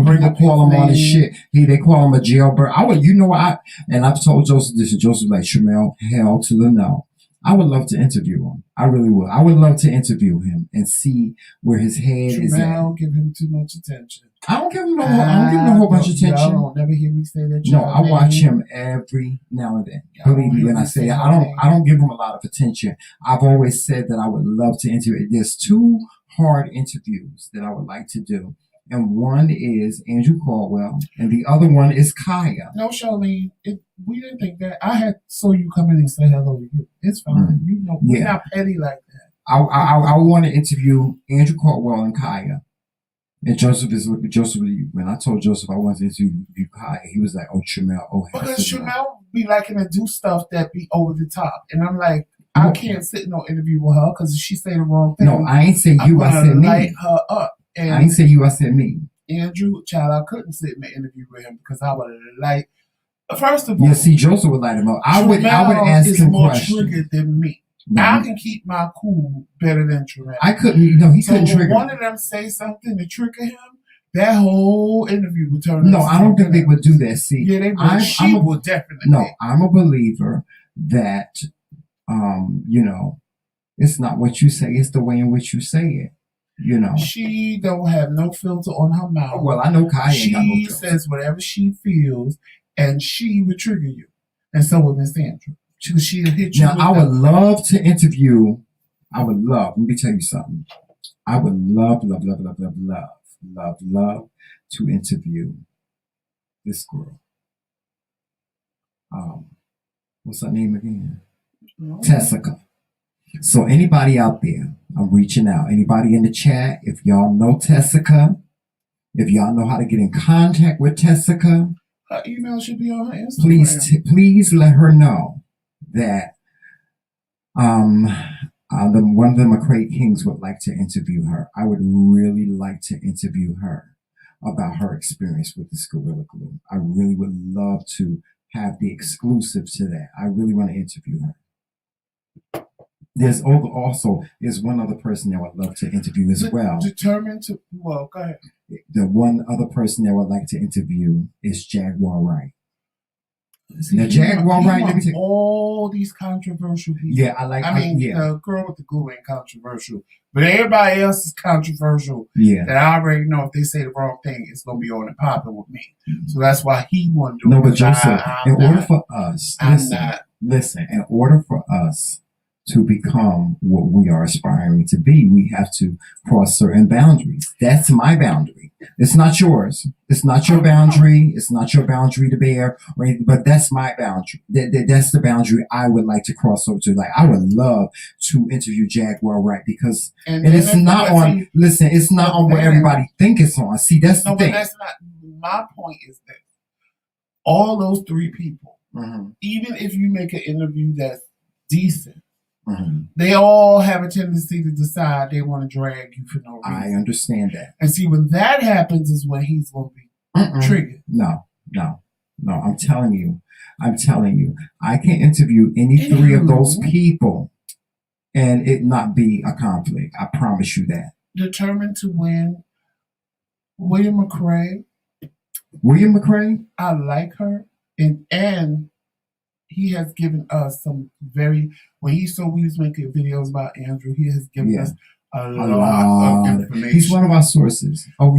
B: people call him on his shit. They call him a jailbird. I've told Joseph this, and Joseph like, Shamel, hell to the no. I would love to interview him. I really would. I would love to interview him and see where his head is at. I don't give him too much attention.
A: I don't give him a whole bunch of attention.
B: Y'all don't never hear me say that.
A: No, I watch him every now and then. Believe me when I say I don't give him a lot of attention. I've always said that I would love to interview. There's 2 hard interviews that I would like to do. And one is Andrew Caldwell, and the other one is Kaya.
B: No, Charlene, we didn't think that. I saw you come in and say hello to you. It's fine. You know, we're not petty like that.
A: I want to interview Andrew Caldwell and Kaya. And Joseph is looking. Joseph, when I told Joseph I wanted to interview Kaya, he was like, "Oh, Shamel,
B: because Shamel be liking to do stuff that be over the top," and I'm like, I can't sit in no interview with her because if she say the wrong thing.
A: No, I ain't say you. I said me.
B: Light her up. And
A: I ain't say you, I said me.
B: Andrew, child, I couldn't sit in the interview with him because I would like. First of all,
A: yeah, see, Joseph would light him up. I would ask him
B: more
A: questions.
B: Triggered than me. No. I can keep my cool better than Tremel.
A: I couldn't. No, he couldn't trigger.
B: One of them say something to trigger him, that whole interview would turn.
A: No, I don't think they would do that. See,
B: yeah, they would. She would definitely.
A: No, I'm a believer that, you know, it's not what you say; it's the way in which you say it. You know,
B: she don't have no filter on her mouth.
A: Well, I know Kaya ain't got no filter. She
B: says whatever she feels, and she would trigger you. And so would Miss Sandra. She'll hit you.
A: Now, I would love to interview. Let me tell you something. I would love to interview this girl. What's her name again? Tessica. So anybody out there, I'm reaching out. Anybody in the chat, if y'all know Tessica, if y'all know how to get in contact with Tessica,
B: her email should be on her Instagram.
A: Please let her know that one of the McRae Kingz would like to interview her. I would really like to interview her about her experience with this Gorilla Glue. I really would love to have the exclusive to that. I really want to interview her. There's one other person that I would love to interview as well.
B: Go ahead.
A: The one other person that I would like to interview is Jaguar Wright. Now, Jaguar, right? Let me take
B: all these controversial people.
A: Yeah, I mean,
B: the girl with the glue ain't controversial, but everybody else is controversial.
A: Yeah,
B: that I already know if they say the wrong thing, it's gonna be on and popping with me. So that's why he wanted to do it.
A: No, but Joseph, in order for us, listen, in order for us to become what we are aspiring to be, we have to cross certain boundaries. That's my boundary. It's not yours. It's not your boundary. It's not your boundary to bear, or anything, but that's my boundary. That's the boundary I would like to cross over to. Like, I would love to interview Jaguar Wright because, and it's not on, listen, it's not on what everybody think it's on. See, that's the thing.
B: But that's not, my point is that all those three people, even if you make an interview that's decent, they all have a tendency to decide they want to drag you for no reason.
A: I understand that.
B: And see, when that happens is when he's going to be triggered.
A: No. I'm telling you. I can interview any three of those people and it not be a conflict. I promise you that.
B: Determined to win. William McRae. I like her. And he has given us some when he saw we was making videos about Andrew, he has given us a lot of information.
A: He's one of our sources. Oh,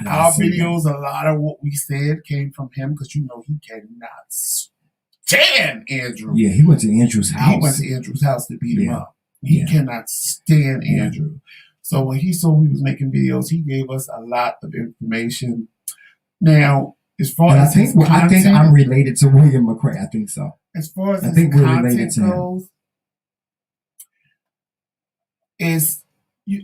B: our videos, a lot of what we said came from him because he cannot stand Andrew.
A: Yeah, he went to Andrew's house.
B: He went to Andrew's house to beat him up. He cannot stand Andrew. So when he saw we was making videos, he gave us a lot of information. Now, as far as
A: I think I'm related to William McRae. I think so.
B: As far as his content goes,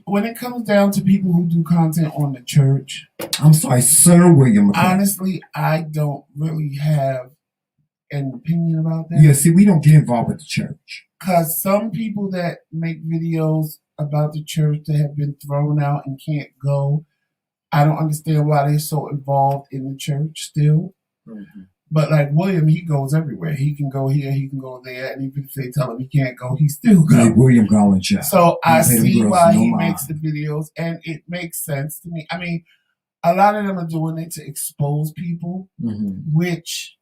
B: when it comes down to people who do content on the church,
A: I'm sorry, Sir William McRae.
B: Honestly, I don't really have an opinion about that.
A: Yeah, see, we don't get involved with the church.
B: Because some people that make videos about the church that have been thrown out and can't go, I don't understand why they're so involved in the church still. But like William, he goes everywhere. He can go here, he can go there, and even if they tell him he can't go, he still goes.
A: Like William going, child.
B: So I see why he makes the videos, and it makes sense to me. I mean, a lot of them are doing it to expose people, which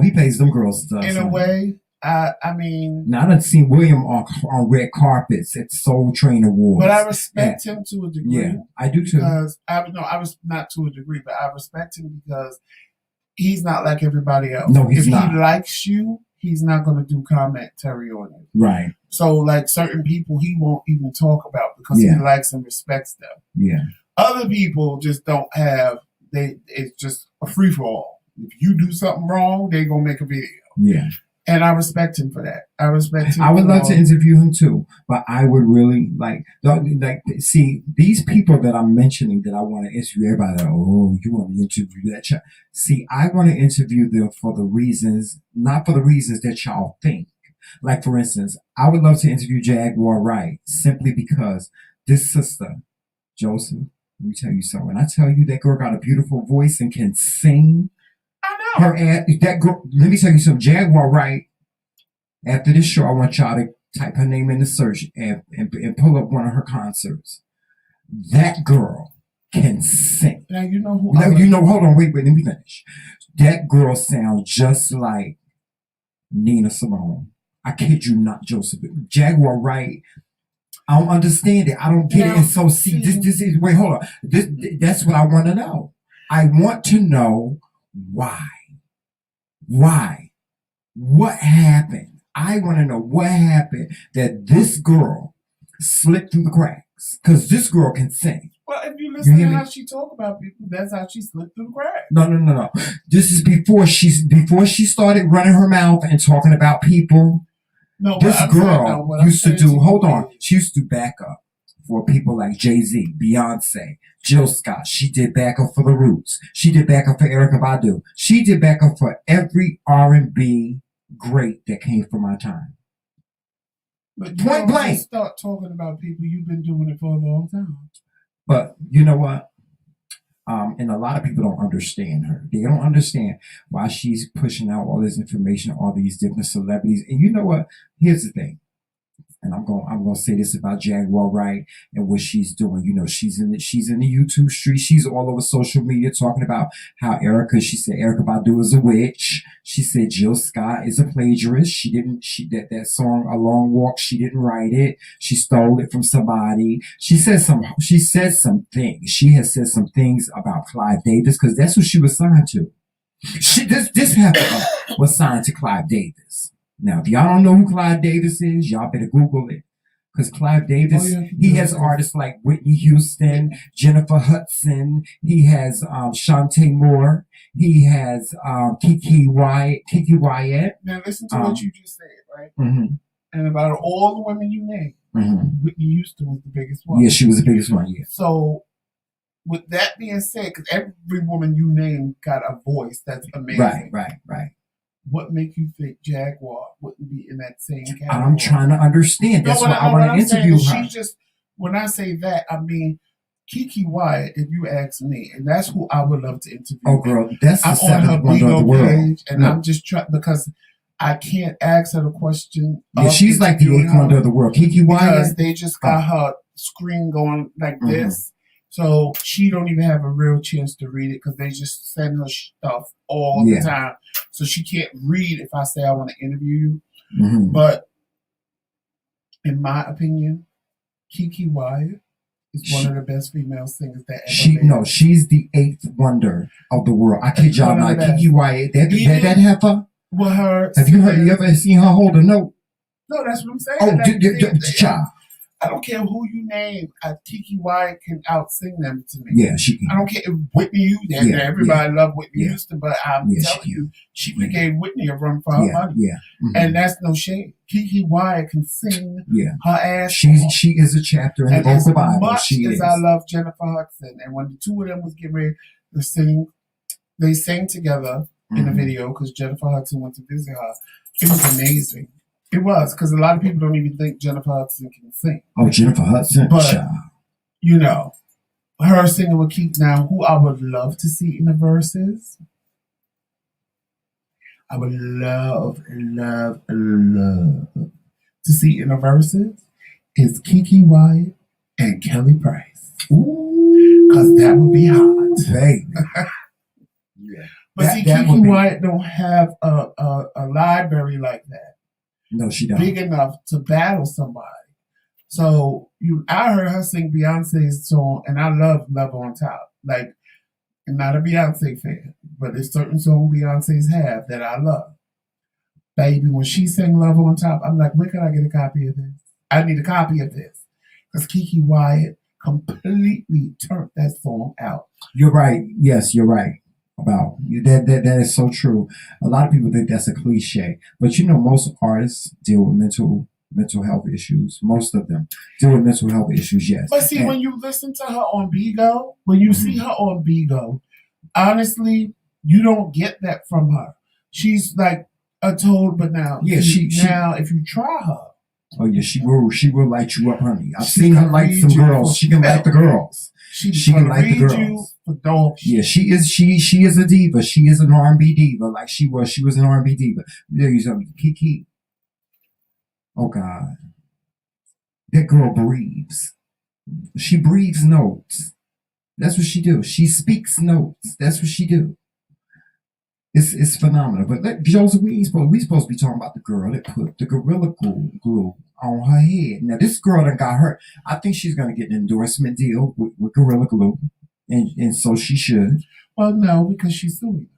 A: he pays them girls stuff
B: in a way. I mean,
A: now I done seen William on red carpets at Soul Train Awards.
B: But I respect him to a degree.
A: Yeah, I do too.
B: Because I was not to a degree, but I respect him because he's not like everybody else.
A: No, he's not.
B: If he likes you, he's not going to do commentary on it.
A: Right.
B: So, like certain people, he won't even talk about because he likes and respects them.
A: Yeah.
B: Other people just don't have. It's just a free for all. If you do something wrong, they're gonna make a video.
A: Yeah.
B: And I respect him for that. I respect him.
A: I would love to interview him too, but I would really see these people that I'm mentioning that I want to interview. Everybody, you want to interview that child? See, I want to interview them for the reasons, not for the reasons that y'all think. Like, for instance, I would love to interview Jaguar Wright simply because this sister, Joseph, let me tell you something. When I tell you that girl got a beautiful voice and can sing,
B: I know.
A: That girl, let me tell you something. Jaguar Wright, after this show, I want y'all to type her name in the search and pull up one of her concerts. That girl can sing.
B: Now, you know who
A: hold on, wait, let me finish. That girl sounds just like Nina Simone. I kid you not, Joseph. Jaguar Wright, I don't understand it. I don't get it. And so, see, this is, wait, hold on. That's what I want to know. I want to know why. What happened? I want to know what happened that this girl slipped through the cracks. Because this girl can sing.
B: Well, if you listen to how she talk about people, that's how she slipped through the cracks.
A: No. This is before she started running her mouth and talking about people.
B: No,
A: this girl used to do. Hold on, she used to back up for people like Jay-Z, Beyonce, Jill Scott. She did backup for The Roots. She did backup for Erykah Badu. She did backup for every R&B great that came from our time.
B: But point blank. Start talking about people. You've been doing it for a long time.
A: But you know what? And a lot of people don't understand her. They don't understand why she's pushing out all this information, all these different celebrities. And you know what? Here's the thing. and I'm gonna say this about Jaguar Wright and what she's doing. You know, she's in the YouTube street. She's all over social media talking about how she said Erykah Badu is a witch. She said Jill Scott is a plagiarist. That song A Long Walk, she didn't write it. She stole it from somebody. She said some things. She has said some things about Clive Davis because that's who she was signed to. This was signed to Clive Davis. Now, if y'all don't know who Clive Davis is, y'all better Google it. Because Clive Davis, he has artists like Whitney Houston, Jennifer Hudson. He has Shantae Moore. He has Kiki Wyatt.
B: Now, listen to what you just said, right? Mm-hmm. And about all the women you named, Whitney Houston was the biggest one.
A: Yeah, she was the biggest one, yeah.
B: So, with that being said, because every woman you name got a voice that's amazing.
A: Right.
B: What makes you think Jaguar wouldn't be in that same category?
A: I'm trying to understand. That's why I want to interview her.
B: When I say that, I mean Kiki Wyatt, if you ask me, and that's who I would love to interview.
A: Oh, girl, that's the seventh wonder of the world.
B: Page, and I'm just trying because I can't ask her the question.
A: Yeah, she's like the eighth wonder of the world. Kiki Wyatt,
B: because they just got her screen going like this. So she don't even have a real chance to read it because they just send her stuff all the time. So she can't read if I say I want to interview you. But in my opinion, Kiki Wyatt is one of the best female singers that ever made.
A: No, she's the eighth wonder of the world. I kid y'all not. Kiki Wyatt, that heifer.
B: Well,
A: have you ever seen her hold a note?
B: No, that's what I'm saying.
A: Oh, child.
B: I don't care who you name. Kiki Wyatt can out-sing them to me.
A: Yeah, she can.
B: I don't care if Whitney Houston. Everybody loved Whitney Houston, but I'm telling you, she gave Whitney a run for her money.
A: Yeah.
B: And that's no shade. Kiki Wyatt can sing her ass off.
A: She is a chapter in the vocal Bible.
B: As much as I love Jennifer Hudson, and when the two of them was getting ready to sing, they sang together in a video because Jennifer Hudson went to visit her. It was amazing. It was, because a lot of people don't even think Jennifer Hudson can sing.
A: Oh, Jennifer Hudson?
B: But, you know, her singing with Keith now, who I would love to see in the verses. I would love to see in the verses is Kiki Wyatt and Kelly Price. Ooh. Because that would be hot.
A: Baby.
B: But Kiki Wyatt don't have a library like that.
A: No, she don't.
B: Big enough to battle somebody. So I heard her sing Beyonce's song, and I love Love on Top. Like, I'm not a Beyonce fan, but there's certain songs Beyonce's have that I love. Baby, when she sang Love on Top, I'm like, where can I get a copy of this? I need a copy of this. Because Kiki Wyatt completely turned that song out.
A: You're right. Yes, you're right. About you, that is so true. A lot of people think that's a cliche, but you know, most artists deal with mental health issues. Most of them deal with mental health issues. Yes,
B: but see, when you listen to her on Bigo, when you see her on Bigo, honestly, you don't get that from her. She's like a toad banana. Yeah, now if you try her.
A: Oh yeah, she will light you up, honey. I've seen her light some girls. She can light the girls. She can light the girls. Yeah, she is a diva. She is an R&B diva, like she was. She was an R&B diva. Let me tell you something, Kiki. Oh God, that girl breathes. She breathes notes. That's what she do. She speaks notes. That's what she do. It's phenomenal. But Joseph, we supposed to be talking about the girl that put the Gorilla Glue on her head. Now this girl that got hurt. I think she's gonna get an endorsement deal with Gorilla Glue, and so she should.
B: Well, no, because she's suing.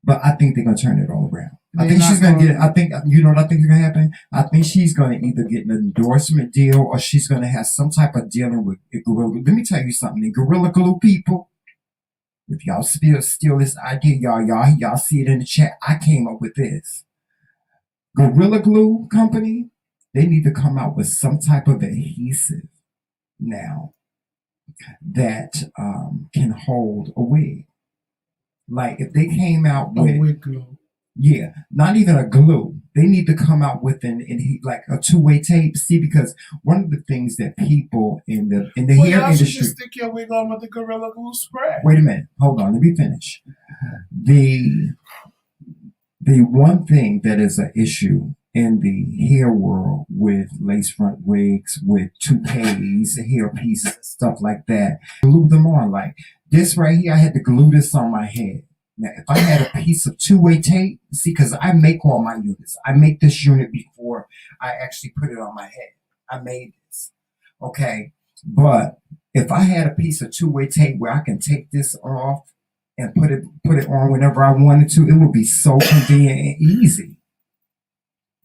A: But I think they're gonna turn it all around. I think she's gonna get. I think you know what I think is gonna happen. I think she's gonna either get an endorsement deal or she's gonna have some type of dealing with Gorilla. Let me tell you something, the Gorilla Glue people. If y'all steal this idea, y'all see it in the chat. I came up with this. Gorilla Glue Company, they need to come out with some type of adhesive now that can hold a wig. Like if they came out with
B: a wig glue.
A: Yeah, not even a glue. They need to come out with like a two-way tape. See, because one of the things that people in the hair industry,
B: should just stick your wig on with the Gorilla Glue spray.
A: Wait a minute, hold on, let me finish. The one thing that is an issue in the hair world with lace front wigs, with toupees, hair pieces, and stuff like that. Glue them on like this right here. I had to glue this on my head. Now, if I had a piece of two-way tape, see, because I make all my units. I make this unit before I actually put it on my head. I made this. Okay. But if I had a piece of two-way tape where I can take this off and put it on whenever I wanted to, it would be so convenient and easy.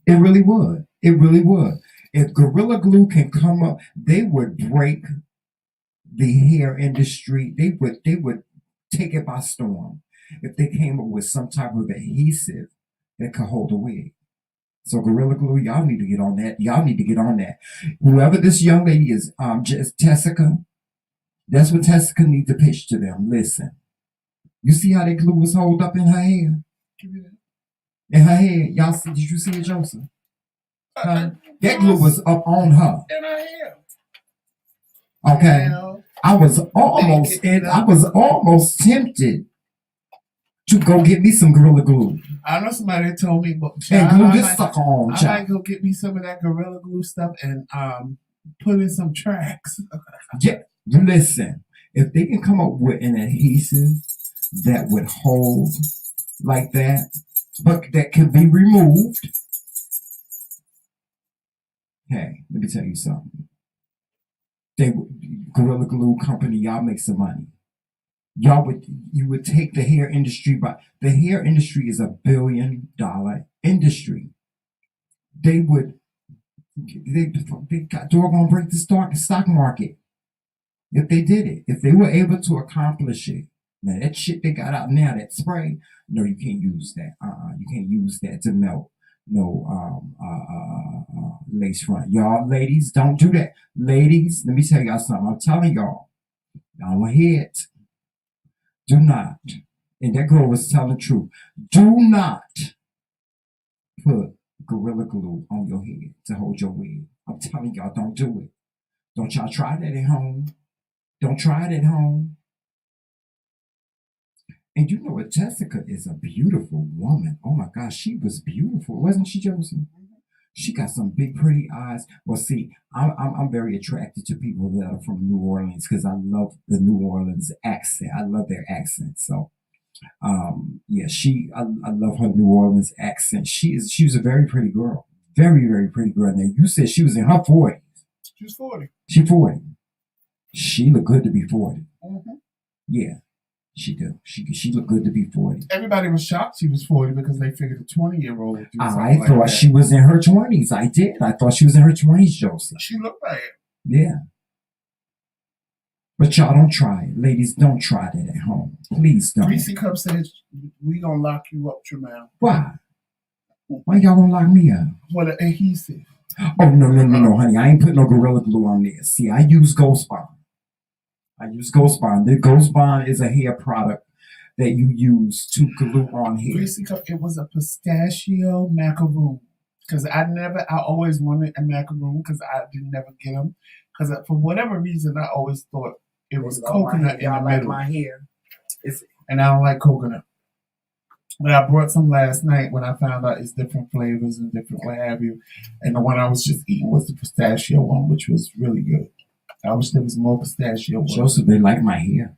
A: It really would. It really would. If Gorilla Glue can come up, they would break the hair industry. They would take it by storm if they came up with some type of adhesive that could hold a wig. So Gorilla Glue, y'all need to get on that. Y'all need to get on that. Whoever this young lady is, just Tessica, that's what Tessica needs to pitch to them. Listen, you see how that glue was holed up in her hair? In her hair, y'all see? Did you see it, Joseph? That glue was up on her.
B: In her hair.
A: Okay, I was almost tempted to go get me some Gorilla Glue.
B: I know somebody that told me, but
A: and glue this sucker on.
B: I might go get me some of that Gorilla Glue stuff and put in some tracks.
A: Yeah, listen. If they can come up with an adhesive that would hold like that, but that can be removed. Hey, let me tell you something. Gorilla Glue Company, y'all make some money. You would take the hair industry, but the hair industry is $1 billion industry. They got doggone break the stock market if they did it. If they were able to accomplish it. Now that shit they got out now, that spray, no, you can't use that. You can't use that to melt lace front. Y'all ladies, don't do that. Ladies, let me tell y'all something. I'm telling y'all hear it. Do not, and that girl was telling the truth, do not put Gorilla Glue on your head to hold your wig. I'm telling y'all, don't do it. Don't y'all try that at home. Don't try it at home. And you know what? Tessica is a beautiful woman. Oh my gosh, she was beautiful. Wasn't she, Joseph? She got some big, pretty eyes. Well, see, I'm very attracted to people that are from New Orleans because I love the New Orleans accent. I love their accent. So, yeah, I love her New Orleans accent. She was a very pretty girl. Very, very pretty girl. Now, you said she was in her 40s.
B: She's 40.
A: She's 40. She looked good to be 40.
B: Mm-hmm.
A: Yeah. She do. She looked good to be 40.
B: Everybody was shocked she was 40 because they figured a 20-year-old would do something
A: I thought she was in her 20s. I did. I thought she was in her 20s, Joseph.
B: She looked like it.
A: Yeah. But y'all don't try it. Ladies, don't try that at home. Please don't.
B: Reese Cup says, we gonna lock you up, Tremel.
A: Why? Why y'all gonna lock me up?
B: What an adhesive.
A: Oh, no, honey. I ain't putting no Gorilla Glue on there. See, I use Ghost Bond. The Ghost Bond is a hair product that you use to glue on hair.
B: It was a pistachio macaroon. Because I always wanted a macaroon because I didn't never get them. Because for whatever reason, I always thought it was coconut in the middle.
A: My hair.
B: And I don't like coconut. But I brought some last night when I found out it's different flavors and different what have you. And the one I was just eating was the pistachio one, which was really good. I wish there was more pistachio.
A: Joseph, they like my hair.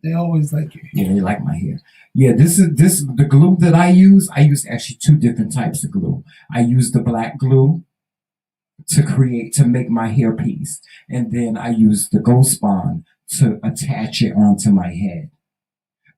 B: They always like it.
A: Yeah, they like my hair. Yeah, the glue that I use actually two different types of glue. I use the black glue to make my hair piece. And then I use the Ghost Bond to attach it onto my head.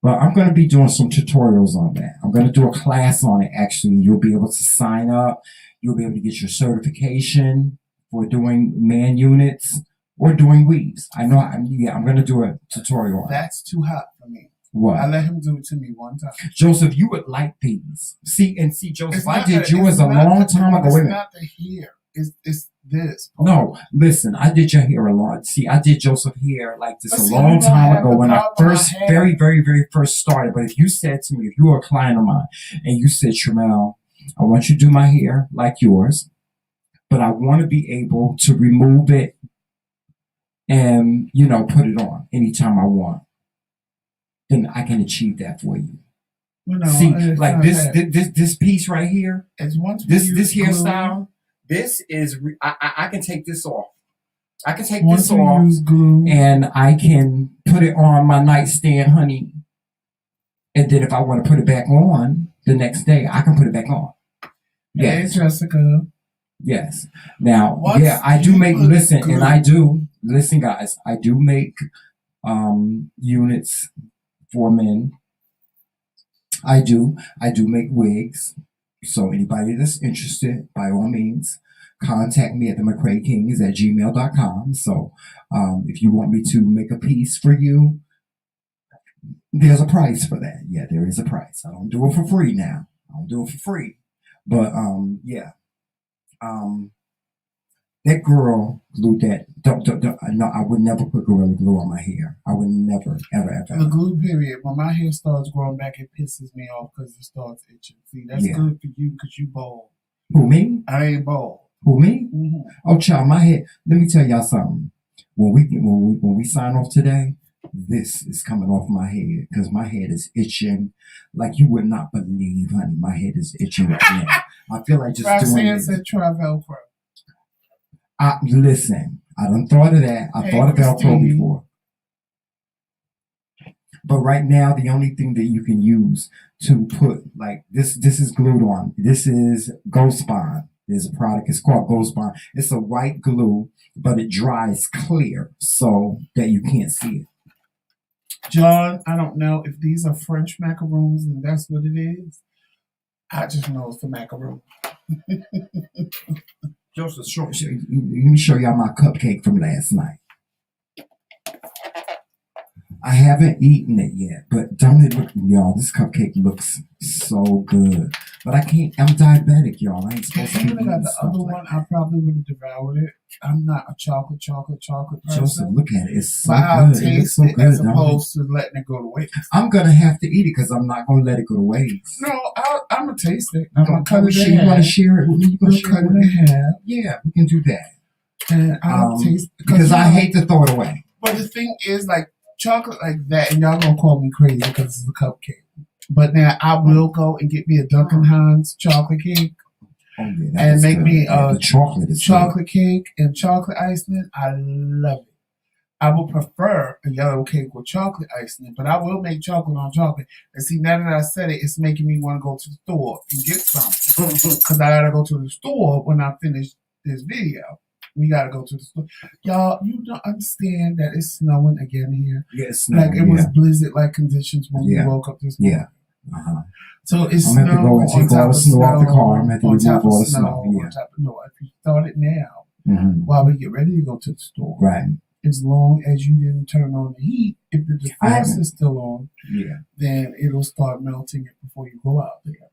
A: But I'm going to be doing some tutorials on that. I'm going to do a class on it, actually. You'll be able to sign up. You'll be able to get your certification for doing man units or doing weaves. I'm going to do a tutorial on
B: That's too hot for me.
A: What?
B: I let him do it to me one time.
A: Joseph, you would like these. See, Joseph, I did yours a long time ago.
B: It's not the hair. It's this.
A: No, listen, I did your hair a lot. See, I did Joseph hair like this a long time ago when I very, very, very first started. But if you said to me, if you were a client of mine and you said, Tremel, I want you to do my hair like yours, but I want to be able to remove it and, put it on anytime I want, then I can achieve that for you.
B: You know,
A: See,
B: it's
A: like
B: not
A: this,
B: that.
A: this piece right here.
B: It's once we
A: This
B: use glue,
A: hairstyle. This is I can take this off. I can take
B: once
A: this
B: we
A: off,
B: use glue,
A: and I can put it on my nightstand, honey. And then if I want to put it back on the next day, I can put it back on. Yes,
B: hey, Tessica.
A: yes. Now,
B: Once
A: yeah, I do
B: you
A: make
B: put
A: listen,
B: glue-
A: and I do listen, guys. I do make units for men. I do make wigs. So anybody that's interested, by all means, contact me at TheMcRaeKingz@gmail.com. So if you want me to make a piece for you, there's a price for that. Yeah, there is a price. I don't do it for free now. I don't do it for free. But yeah. That girl glued that. No, I would never put Gorilla Glue on my hair. I would never, ever.
B: The glue period. When my hair starts growing back, it pisses me off because it starts itching. See, that's good for you because you bald.
A: Who, me?
B: I ain't bald.
A: Who, me?
B: Mm-hmm.
A: Oh, child, my head. Let me tell y'all something. When we sign off today, this is coming off my head because my head is itching like you would not believe, honey. My head is itching right now. I feel like just doing this.
B: Try Velcro.
A: Listen, I done thought of that. I thought of Velcro before. But right now, the only thing that you can use to put, like, this is glued on. This is Ghost Bond. There's a product, it's called Ghost Bond. It's a white glue, but it dries clear so that you can't see it.
B: John, I don't know if these are French macaroons and that's what it is. I just know it's the macaroon.
A: Joseph, let me show y'all my cupcake from last night. I haven't eaten it yet, but don't it look, y'all, this cupcake looks so good. But I can't, I'm diabetic, y'all. I ain't supposed to be eating
B: got the
A: stuff
B: other
A: like
B: one,
A: that.
B: I probably would have devoured it. I'm not a chocolate person.
A: Joseph, look at it. It's so
B: but I'll
A: good. It looks
B: taste
A: so
B: it
A: good,
B: as
A: don't
B: opposed to letting it go to waste.
A: I'm going to have to eat it because I'm not going to let it go to waste.
B: No, I'm going to taste it. I'm going to cut it in half.
A: You want to share it with me? You going to share it with me?
B: In half.
A: Yeah, we can do that.
B: And I'll taste it.
A: Because I hate to throw it away.
B: But the thing is, like, chocolate like that, and y'all going to call me crazy because it's a cupcake. But now I will go and get me a Duncan Hines chocolate cake.
A: Oh, yeah,
B: and make
A: good.
B: me a
A: chocolate
B: cake and chocolate icing. I love it. I would prefer a yellow cake with chocolate icing, but I will make chocolate on chocolate. And see, now that I said it, it's making me want to go to the store and get some. Because I gotta go to the store when I finish this video. We gotta go to the store. Y'all, you don't understand that it's snowing again here.
A: Yeah, it's snowing.
B: Like it was blizzard-like conditions when we woke up this morning.
A: Yeah. Uh-huh.
B: So it's
A: I'm going to have to go and take all the snow off the car. I'm going to have to remove all the snow. Yeah.
B: No, if you start it now, while we get ready to go to the store,
A: right?
B: As long as you didn't turn on the heat, if the defrost is still on, then it'll start melting it before you go out there.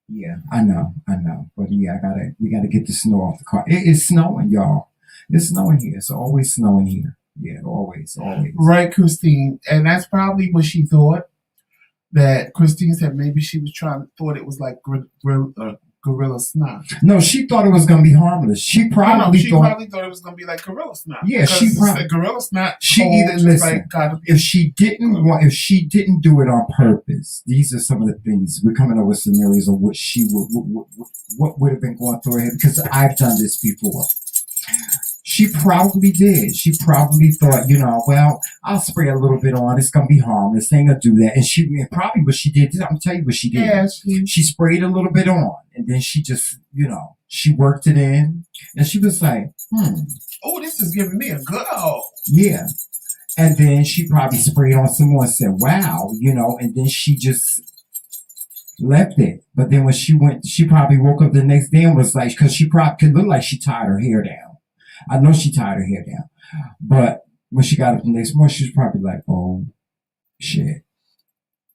A: Yeah, I know. But yeah, we gotta get the snow off the car. It is snowing, y'all. It's snowing here. It's always snowing here. Yeah, always.
B: Right, Christine, and that's probably what she thought. That Christine said maybe she was thought it was like gorilla snot.
A: No, she thought it was going to be harmless. She probably
B: thought it was going to be like gorilla snot.
A: Yeah, she probably
B: gorilla snot.
A: She either listen. If she didn't do it on purpose, these are some of the things we're coming up with scenarios of what she would have been going through her head because I've done this before. She probably did. She probably thought, well, I'll spray a little bit on. It's going to be harmless. They ain't going to do that. And probably what she did, I'm going to tell you what she did.
B: Yeah,
A: she sprayed a little bit on. And then she just, she worked it in. And she was like,
B: oh, this is giving me a go.
A: Yeah. And then she probably sprayed on some more and said, wow, and then she just left it. But then when she probably woke up the next day and was like, because she probably could look like she tied her hair down. I know she tied her hair down. But when she got up the next morning, she was probably like, oh, shit.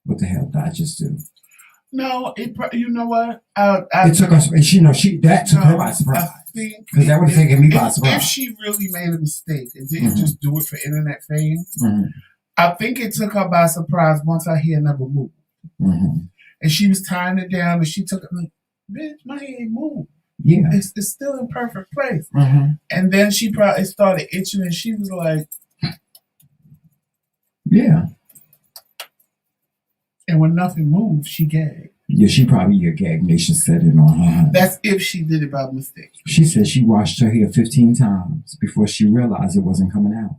A: What the hell did I just do?
B: No, you know what?
A: It took us, that took her by surprise. Because that would have taken me by surprise.
B: If she really made a mistake and didn't just do it for internet fame, I think it took her by surprise once her hair never moved. And she was tying it down and she took it like, bitch, my hair ain't moved.
A: Yeah.
B: It's still in perfect place. And then she probably started itching and she was like,
A: yeah.
B: And when nothing moved, she gagged.
A: Yeah, she probably a gag nation set in on her.
B: That's if she did it by mistake.
A: She said she washed her hair 15 times before she realized it wasn't coming out.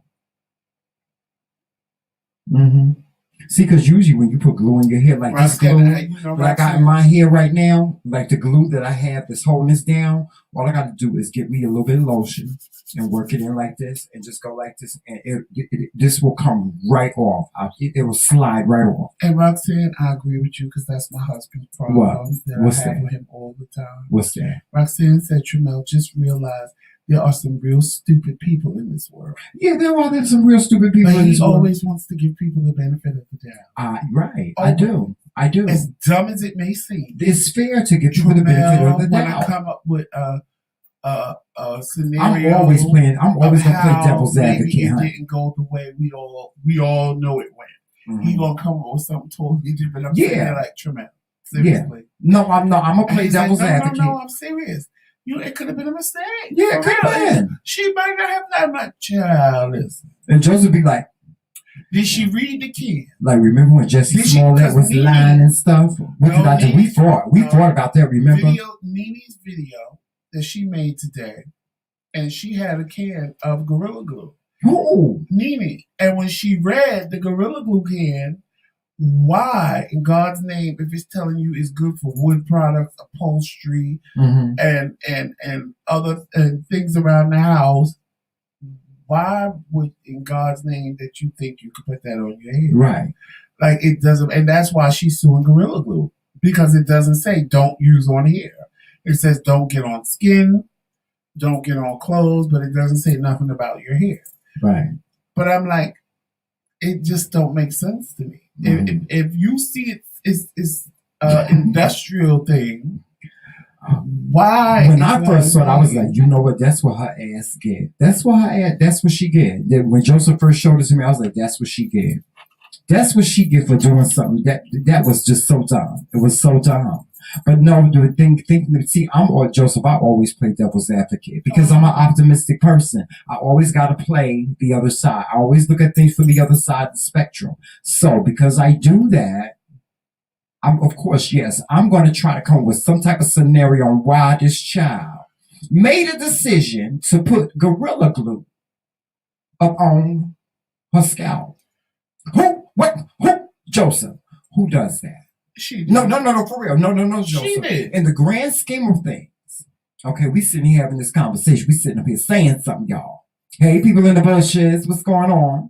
A: Mm-hmm. See, because usually when you put glue in your hair, like this glue that I got in my hair right now, like the glue that I have that's holding this down, all I got to do is get me a little bit of lotion and work it in like this and just go like this, and this will come right off. It will slide right off.
B: And Roxanne, I agree with you because that's my husband's problem. What's that? I have with him all the time.
A: What's that?
B: Roxanne said, Tramel, just realize there are some real stupid people in this world.
A: Yeah, there are some real stupid people in this world. He
B: always wants to give people the benefit of the doubt.
A: Right. I do.
B: As dumb as it may seem.
A: It's fair to give people the benefit of the doubt.
B: When I come up with a scenario,
A: I'm always going to play devil's advocate.
B: It didn't go the way we all know it went. Mm-hmm. He gonna come up with something totally different. I'm sitting there like, Tramel, seriously.
A: Yeah. No, I'm not. I'm gonna play devil's advocate.
B: No, I'm serious. It could have been a mistake.
A: Yeah, it could have been.
B: She might not have that much child.
A: And Joseph be like,
B: did she read the kid?
A: Like, remember when Jesse Smollett was lying and stuff? What did I do? We fought about that, remember?
B: Nini's video that she made today, and she had a can of Gorilla Glue.
A: Who?
B: Nini. And when she read the Gorilla Glue can, why in God's name, if it's telling you it's good for wood products, upholstery, mm-hmm. and other things around the house, why would in God's name that you think you could put that on your head?
A: Right.
B: Like it doesn't, and that's why she's suing Gorilla Glue, because it doesn't say don't use on hair. It says don't get on skin, don't get on clothes, but it doesn't say nothing about your hair.
A: Right.
B: But I'm like, it just don't make sense to me. Mm-hmm. If you see it's industrial thing, why?
A: When I first saw it, I was like, you know what? That's what her ass get. That's what she get. When Joseph first showed it to me, I was like, that's what she get. That's what she get for doing something that was just so dumb. It was so dumb. But no, see, Joseph. I always play devil's advocate because I'm an optimistic person. I always got to play the other side. I always look at things from the other side of the spectrum. So because I do that, I'm going to try to come up with some type of scenario on why this child made a decision to put Gorilla Glue up on her scalp. Who? Joseph. Who does that?
B: She did.
A: No, for real. No, Joseph.
B: She did.
A: In the grand scheme of things, okay, we sitting here having this conversation. We sitting up here saying something, y'all. Hey, people in the bushes, what's going on?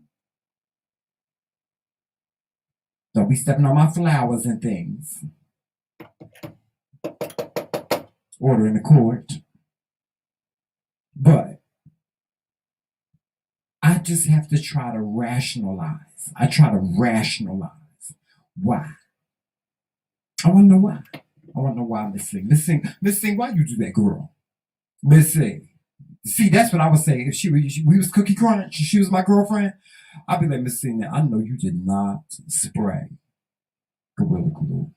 A: Don't be stepping on my flowers and things. Order in the court. But I just have to try to rationalize. Why. I want to know why. Miss Sing, why you do that, girl? Miss Sing. See, that's what I would say. If we was Cookie Crunch, she was my girlfriend, I'd be like, Miss Sing, I know you did not spray Gorilla Glue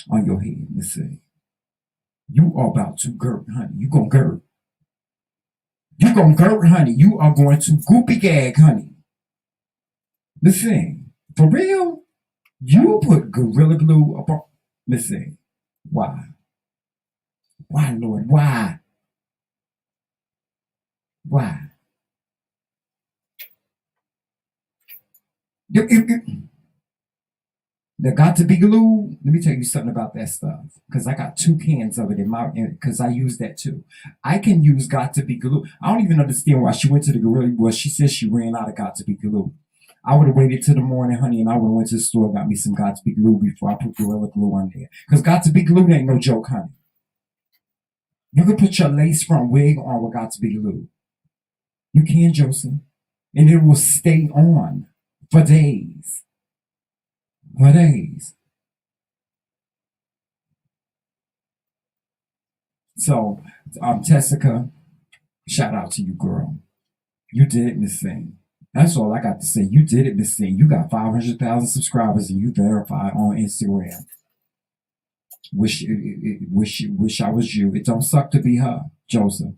A: on your head, Miss Sing. You are about to girt, honey. You gonna girt. Honey. You are going to goopy gag, honey. Miss Sing, for real? You put Gorilla Glue up on... Miss Sing, why? Why, Lord? Why? There got to be glue. Let me tell you something about that stuff. Because I got 2 cans of it because I use that too. I can use got to be glue. I don't even understand why she went to the Gorilla Glue. She said she ran out of got to be glue. I would have waited till the morning, honey, and I would have went to the store and got me some got to be glue before I put Gorilla Glue on there. Because got to be glue ain't no joke, honey. You can put your lace front wig on with got to be glue. You can, Joseph. And it will stay on for days. So, Tessica, shout out to you, girl. You did it, Miss Sing. That's all I got to say. You did it, Miss Sing. You got 500,000 subscribers and you verified on Instagram. Wish I was you. It don't suck to be her, Joseph.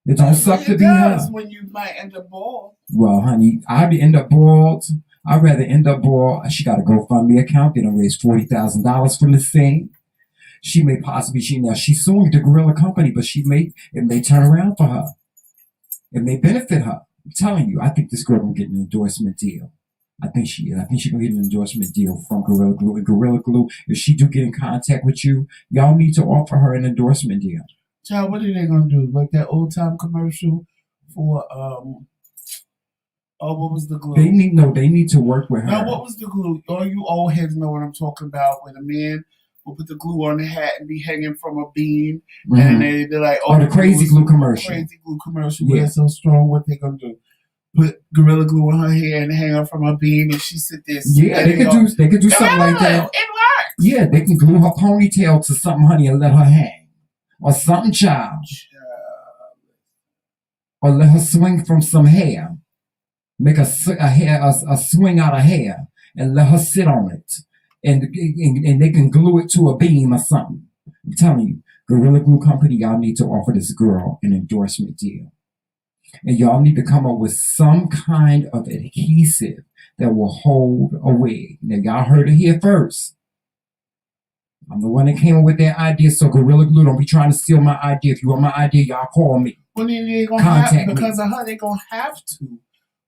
A: It don't suck to be her.
B: When you might end up bald.
A: Well, honey, I'd end up bald. I'd rather end up broad. She got a GoFundMe account. They done raised $40,000 from this thing. She may possibly she's suing the gorilla company, but it may turn around for her. It may benefit her. I'm telling you, I think this girl gonna get an endorsement deal. I think she is. I think she's gonna get an endorsement deal from Gorilla Glue. And Gorilla Glue, if she do get in contact with you, y'all need to offer her an endorsement deal.
B: Child, what are they gonna do? Like that old time commercial for what was the glue?
A: They need to work with her.
B: Now, what was the glue? All you old heads know what I'm talking about. When a man will put the glue on the hat and be hanging from a beam, and they're like,
A: the crazy glue commercial.
B: Crazy glue commercial. Yeah, so strong. What they gonna do? Put Gorilla Glue on her hair and hang her from a beam, and she sit there.
A: Yeah, they could do something like that.
B: It works.
A: Yeah, they can glue her ponytail to something, honey, and let her hang, or something, child. Or let her swing from some hair. Make a swing out of hair and let her sit on it. And they can glue it to a beam or something. I'm telling you, Gorilla Glue Company, y'all need to offer this girl an endorsement deal. And y'all need to come up with some kind of adhesive that will hold a wig. Now, y'all heard it here first. I'm the one that came up with that idea, so Gorilla Glue, don't be trying to steal my idea. If you want my idea, y'all call me.
B: Well, then they're gonna contact me. Because of her, they're going to have to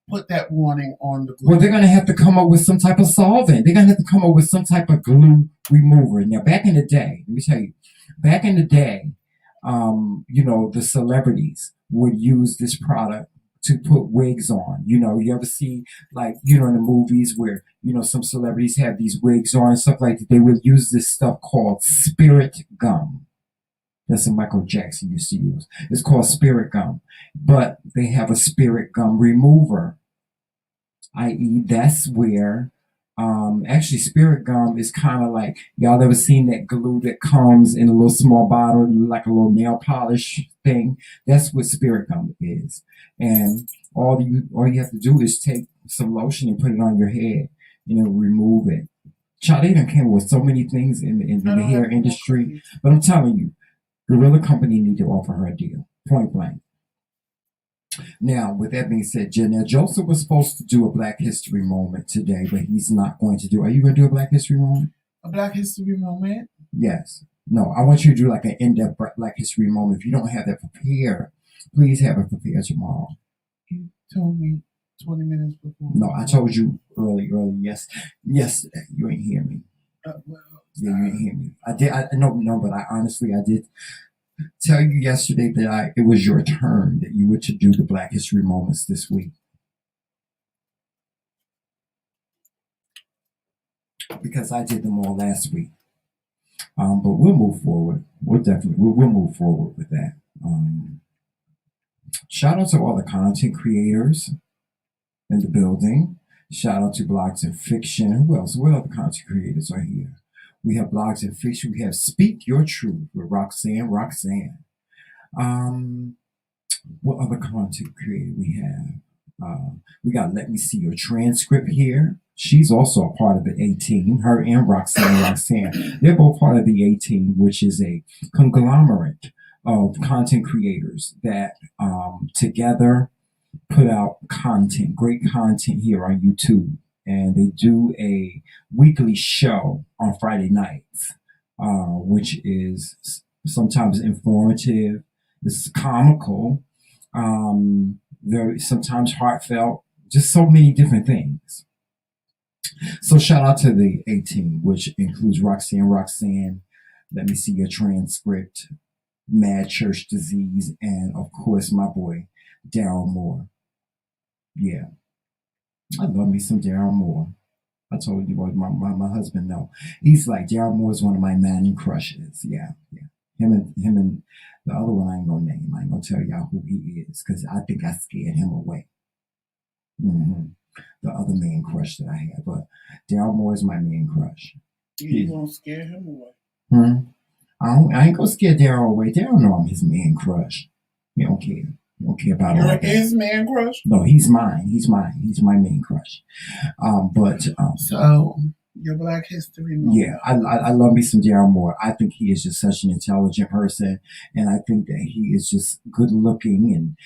B: put that warning on the glue.
A: Well, they're going to have to come up with some type of solvent. They're going to have to come up with some type of glue remover. Now, back in the day, let me tell you, the celebrities would use this product to put wigs on. You ever see, like, in the movies where, some celebrities have these wigs on and stuff like that. They would use this stuff called spirit gum. That's what Michael Jackson used to use. It's called spirit gum. But they have a spirit gum remover, i.e. that's where actually spirit gum is kind of like, y'all ever seen that glue that comes in a little small bottle, like a little nail polish thing? That's what spirit gum is. And all you have to do is take some lotion and put it on your head, remove it. Child, they done came with so many things in the hair industry. But I'm telling you, Gorilla Company need to offer her a deal, point blank. Now, with that being said, Janelle Joseph was supposed to do a Black History moment today, but he's not going to do. Are you going to do a Black History moment?
B: A Black History moment?
A: Yes. No, I want you to do like an in-depth Black History moment. If you don't have that prepared, please have it prepared tomorrow.
B: You told me 20 minutes before.
A: No, I told you early. Yes. You ain't hear me. Yeah, you ain't hear me. I did. But I honestly did tell you yesterday that it was your turn, that you were to do the Black History moments this week. Because I did them all last week. But we'll move forward. We'll move forward with that. Shout out to all the content creators in the building. Shout out to Blogs and Fiction. Who else? What other content creators are here? We have Blogs and Fiction. We have Speak Your Truth with Roxanne. What other content creator we have? We got Let Me See Your Transcript here. She's also a part of the A-Team. Her and Roxanne. They're both part of the A-Team, which is a conglomerate of content creators that together put out content, great content here on YouTube. And they do a weekly show on Friday nights, which is sometimes informative, it's comical, very sometimes heartfelt, just so many different things. So shout out to the A-Team, which includes Roxanne, Let Me See Your Transcript, Mad Church Disease, and of course my boy Daryl Moore. Yeah. I love me some Daryl Moore. I told you what my husband know. He's like, Daryl Moore is one of my man crushes. Yeah. Him and the other one I ain't gonna name. I ain't gonna tell y'all who he is because I think I scared him away. The other man crush that I had, but Daryl Moore is my man crush.
B: You gonna scare him away?
A: I ain't gonna scare Daryl away. Daryl know I'm his man crush. He don't care. Don't care about all that.
B: His man crush?
A: No, he's mine. He's my man crush.
B: So Your Black History Month.
A: Yeah, I love me some Darren Moore. I think he is just such an intelligent person, and I think that he is just good looking, and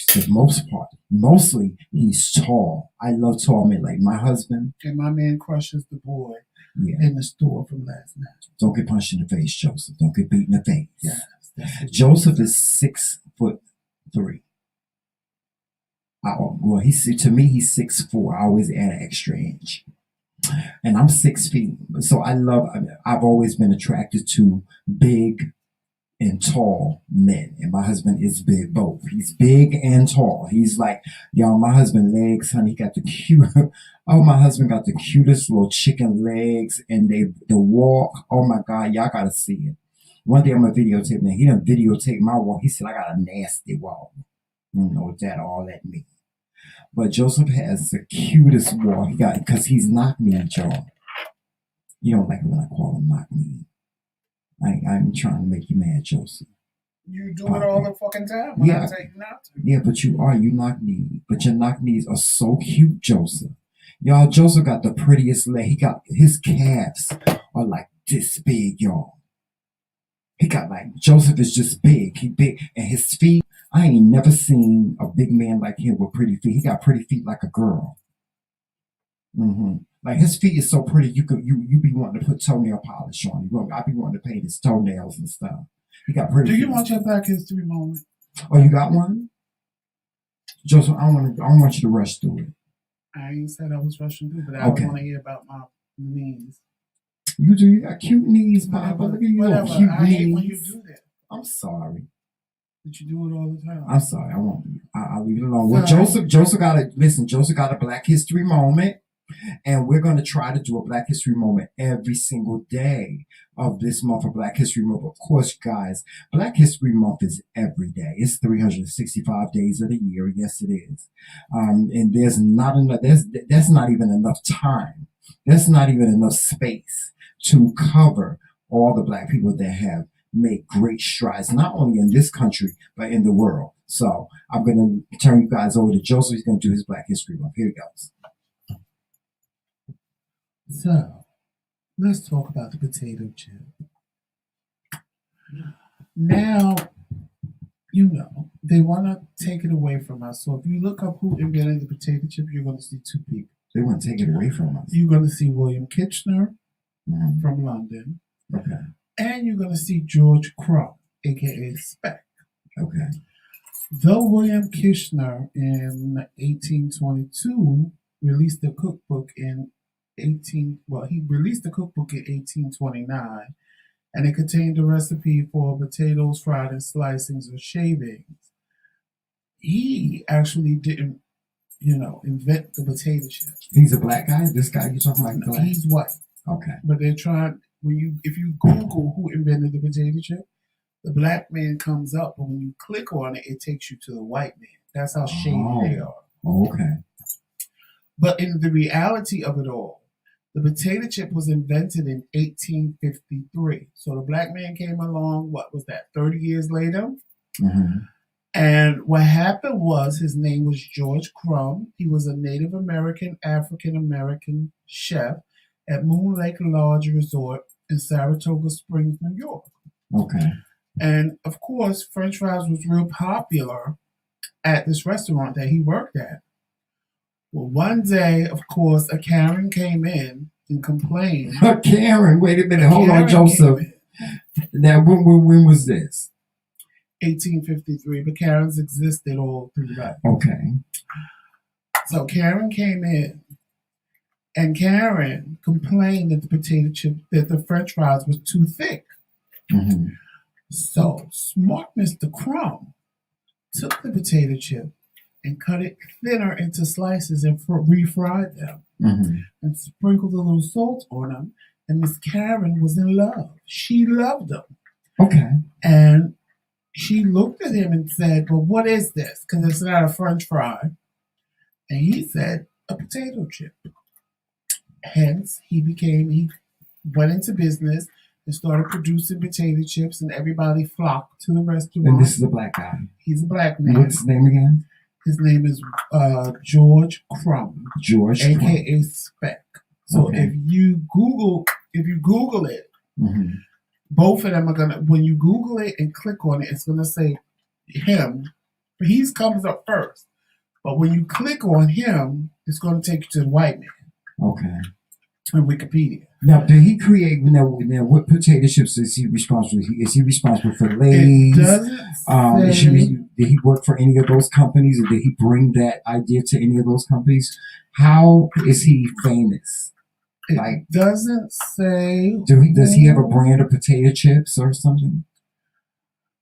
A: for the most part, mostly he's tall. I love tall men. Like my husband.
B: And my man crushes the boy
A: Yeah.
B: in the store from last night.
A: Don't get punched in the face, Joseph. Don't get beat in the face.
B: Yes.
A: Joseph is 6'3". Well, to me he's 6'4". I always add an extra inch. And I'm 6 feet. So I've always been attracted to big and tall men. And my husband is big, both. He's big and tall. He's like, my husband legs, honey, he got the cute, my husband got the cutest little chicken legs, and the walk. Oh my God, y'all gotta see it. One day I'm gonna videotape him. He done videotape my walk. He said, I got a nasty walk. You know what all that means. But Joseph has the cutest walk he got, because he's knock-kneed, y'all. You don't like it when I call him knock-kneed. I'm trying to make you mad, Joseph.
B: You do it all the fucking time when I tell you not to.
A: Yeah, but you knock-kneed. But your knock-knees are so cute, Joseph. Y'all, Joseph got the prettiest leg. He got, his calves are like this big, y'all. He got Joseph is just big. He big, and his feet, I ain't never seen a big man like him with pretty feet. He got pretty feet like a girl. Like his feet is so pretty, you be wanting to put toenail polish on. I be wanting to paint his toenails and stuff. He got pretty.
B: Do you want your Black History Moment?
A: Oh, you got one, Joseph? I don't want you to rush through it.
B: I ain't said I was rushing through, but I want to hear about my knees.
A: You do. You got cute knees, Papa. Look at you, little cute
B: I
A: knees.
B: hate when you do that.
A: I'm sorry.
B: But you do it all the time.
A: I'm sorry. I won't. I'll leave it alone. Well, Joseph got a Black History Moment, and we're going to try to do a Black History Moment every single day of this month of Black History Month. Of course, guys, Black History Month is every day. It's 365 days of the year. Yes, it is. And there's not enough. That's not even enough time. There's not even enough space to cover all the Black people that have made great strides, not only in this country, but in the world. So I'm going to turn you guys over to Joseph. He's going to do his Black History Month. Here he goes.
B: So let's talk about the potato chip. Now, they want to take it away from us. So if you look up who invented the potato chip, you're going to see two people.
A: They want to take it away from us.
B: You're going to see William Kitchener from London.
A: Okay.
B: And you're going to see George Crumb, a.k.a. Speck.
A: Okay.
B: Though William Kitchener in 1822 released a cookbook in 1829, and it contained a recipe for potatoes fried in slicings or shavings. He actually didn't, invent the potato chip.
A: He's a black guy? This guy you talking about? Black?
B: He's white.
A: Okay.
B: But they're trying, if you Google who invented the potato chip, the black man comes up, but when you click on it, it takes you to the white man. That's how shady they are.
A: Okay.
B: But in the reality of it all, the potato chip was invented in 1853. So the black man came along, 30 years later?
A: Mm-hmm.
B: And what happened was, his name was George Crumb. He was a Native American, African-American chef at Moon Lake Lodge Resort in Saratoga Springs, New York.
A: Okay.
B: And of course, French fries was real popular at this restaurant that he worked at. Well, one day, of course, a Karen came in and complained.
A: Karen, wait a minute. Hold on, Joseph. Now, when was this?
B: 1853, but Karens existed all through that.
A: Okay.
B: So Karen came in, and Karen complained that the French fries was too thick.
A: Mm-hmm.
B: So smart Mr. Crumb took the potato chip and cut it thinner into slices and refried them, and sprinkled a little salt on them. And Miss Karen was in love. She loved them.
A: Okay.
B: And she looked at him and said, "Well, what is this? Because it's not a French fry." And he said, "A potato chip." Hence, he went into business and started producing potato chips, and everybody flocked to the restaurant.
A: And this is a black guy.
B: He's a black man.
A: What's his name again?
B: His name is George Crumb.
A: George
B: a.k.a. Speck. So if you Google it, both of them are gonna. When you Google it and click on it, it's gonna say him. He comes up first, but when you click on him, it's gonna take you to the white man.
A: Okay.
B: On Wikipedia.
A: Now, did he create? Now, what potato chips is he responsible? Is he responsible for Lay's?
B: It doesn't say.
A: Did he work for any of those companies, or did he bring that idea to any of those companies? How is he famous?
B: It doesn't say.
A: Does he have a brand of potato chips or something?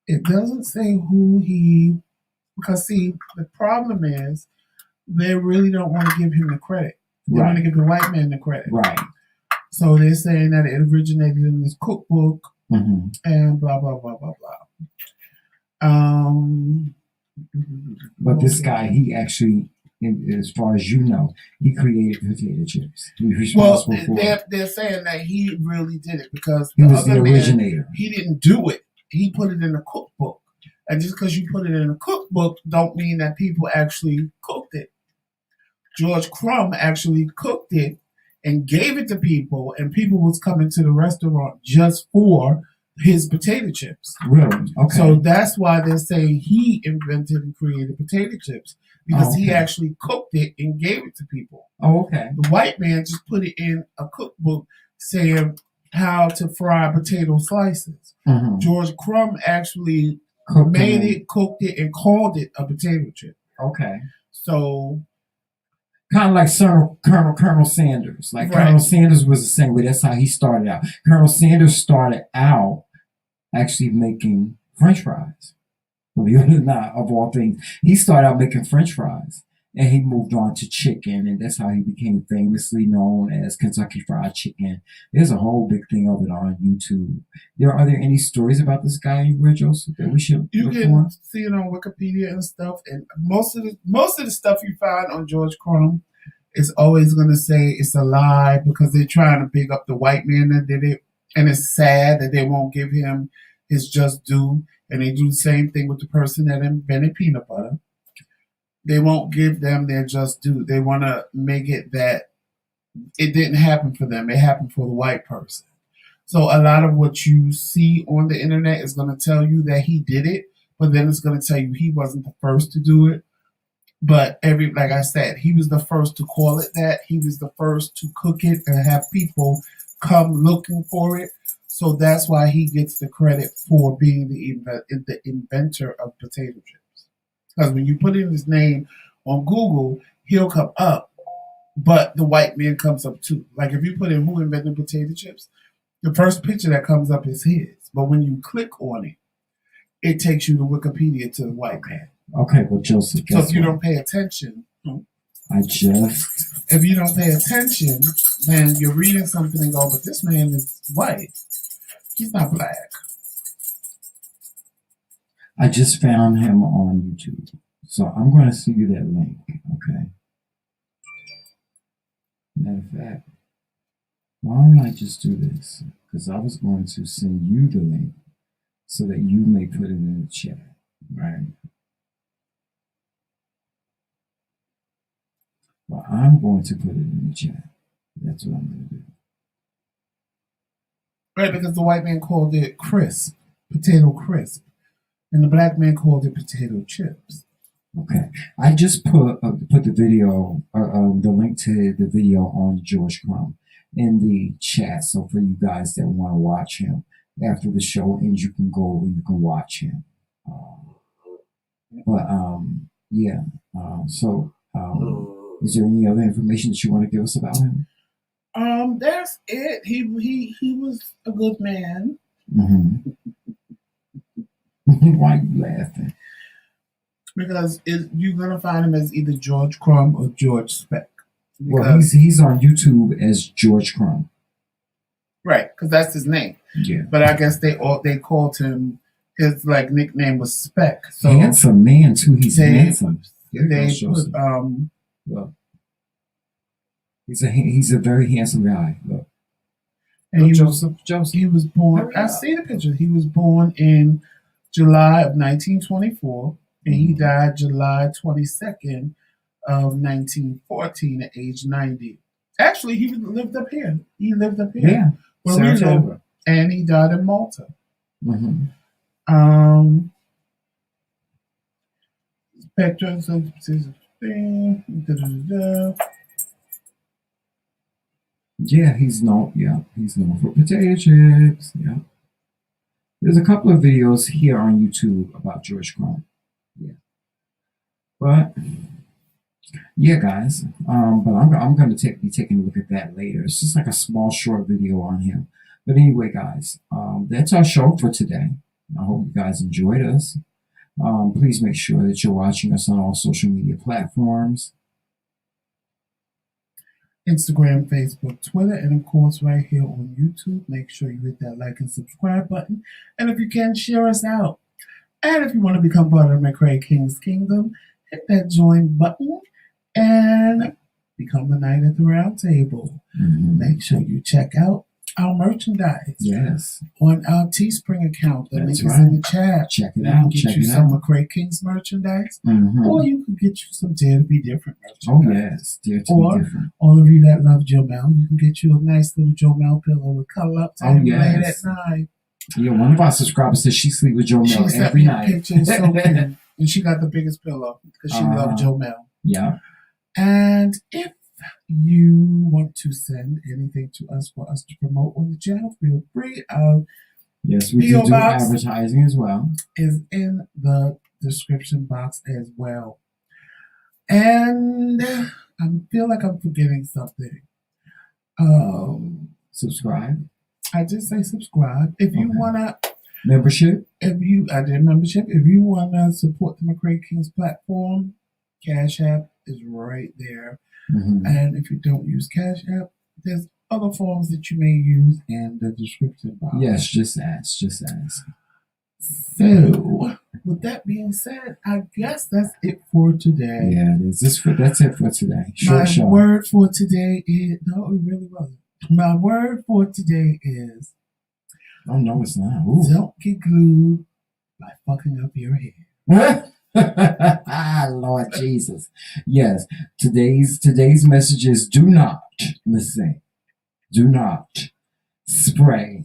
B: It doesn't say who he. Because see, the problem is they really don't want to give him the credit. They want to give the white man the credit. Right. So they're saying that it originated in this cookbook and blah blah blah blah blah.
A: But this guy, he actually, as far as you know, he created potato chips. He's responsible for it.
B: They're saying that he really did it because
A: he was the originator.
B: Man, he didn't do it. He put it in a cookbook. And just because you put it in a cookbook don't mean that people actually cooked it. George Crumb actually cooked it and gave it to people, and people was coming to the restaurant just for his potato chips.
A: Really? Okay.
B: So that's why they're saying he invented and created potato chips, because he actually cooked it and gave it to people.
A: Oh, okay.
B: The white man just put it in a cookbook saying how to fry potato slices. George Crumb actually made it, cooked it, and called it a potato chip.
A: Okay.
B: So
A: kind of like Colonel Sanders. Like Colonel Sanders was the same way. That's how he started out. Colonel Sanders started out actually making French fries. Believe it or not, of all things. He started out making French fries. And he moved on to chicken, and that's how he became famously known as Kentucky Fried Chicken. There's a whole big thing of it on YouTube. Are there any stories about this guy anywhere, Joseph, that we should
B: you
A: look
B: can
A: for?
B: see it on Wikipedia and stuff, and most of the stuff you find on George Crumb is always going to say it's a lie because they're trying to big up the white man that did it, and it's sad that they won't give him his just due, and they do the same thing with the person that invented peanut butter. They won't give them their just due. They want to make it that it didn't happen for them. It happened for the white person. So a lot of what you see on the internet is going to tell you that he did it, but then it's going to tell you he wasn't the first to do it. But like I said, he was the first to call it that. He was the first to cook it and have people come looking for it. So that's why he gets the credit for being the inventor of potato chips. Because when you put in his name on Google, he'll come up, but the white man comes up too. Like if you put in who invented potato chips, the first picture that comes up is his. But when you click on it, it takes you to Wikipedia to the white man.
A: Okay, well, Joseph,
B: so if you don't pay attention, if you don't pay attention, then you're reading something and go, but this man is white. He's not black.
A: I just found him on YouTube. So I'm going to send you that link, okay? Matter of fact, why don't I just do this? Because I was going to send you the link so that you may put it in the chat, right? Well, I'm going to put it in the chat. That's what I'm going to do.
B: Right, because the white man called it crisp, potato crisp. And the black man called it potato chips.
A: Okay, I just put the video, the link to the video on George Crumb in the chat. So for you guys that want to watch him after the show ends, you can go and you can watch him. Is there any other information that you want to give us about him?
B: That's it. He was a good man.
A: Why are you laughing?
B: Because you're gonna find him as either George Crumb or George Speck.
A: Well, he's on YouTube as George Crumb.
B: Right, because that's his name.
A: Yeah.
B: But I guess they called him, his nickname was Speck. So
A: handsome man too. He's handsome. Look. He's a very handsome guy. Look.
B: And Joseph. He was born. I see the picture. He was born in July of 1924, and he died July 22nd of 1914 at age 90. Actually, he lived up here. He lived up here.
A: Yeah.
B: Where we live.
A: Saratoga.
B: And he died in Malta.
A: Mm-hmm.
B: Pictures of his thing.
A: Yeah, he's known. Yeah, he's known for potato chips. Yeah. There's a couple of videos here on YouTube about George Crumb. Yeah. But yeah, guys. But I'm going to be taking a look at that later. It's just like a small short video on him. But anyway, guys, that's our show for today. I hope you guys enjoyed us. Please make sure that you're watching us on all social media platforms.
B: Instagram, Facebook, Twitter, and of course right here on YouTube. Make sure you hit that like and subscribe button. And if you can, share us out. And if you want to become part of the McRae Kingz Kingdom, hit that join button and become a knight at the round table. Mm-hmm. Make sure you check out our merchandise.
A: Yes.
B: On our Teespring account. The link is
A: right.
B: in the chat.
A: Check it
B: you
A: out.
B: Can get you some McRae Kingz merchandise.
A: Mm-hmm.
B: Or you can get you some Dare to Be Different merchandise.
A: Oh, yes. Dare to Be Different.
B: All of you that love Jomel, you can get you a nice little Jomel pillow with color up time late at night.
A: Yeah, one of our subscribers says she sleeps with Jomel every night.
B: Picture is so cute. And she got the biggest pillow because she loves Jomel.
A: Yeah.
B: And if you want to send anything to us for us to promote on the channel, feel free.
A: Yes, we do advertising as well. Is
B: in the description box as well. And I feel like I'm forgetting something.
A: Subscribe.
B: I did say subscribe. If you wanna
A: membership.
B: I did membership. If you wanna support the McRae Kingz platform, CashApp is right there. Mm-hmm. And if you don't use CashApp, there's other forms that you may use in the description box.
A: Yes, just ask.
B: So, with that being said, I guess that's it for today.
A: Yeah, it is. That's it for today.
B: My word for today is no, it really wasn't. My word for today is.
A: Oh no, it's not. Ooh.
B: Don't get glued by fucking up your head.
A: Lord Jesus. Yes. Today's message is do not spray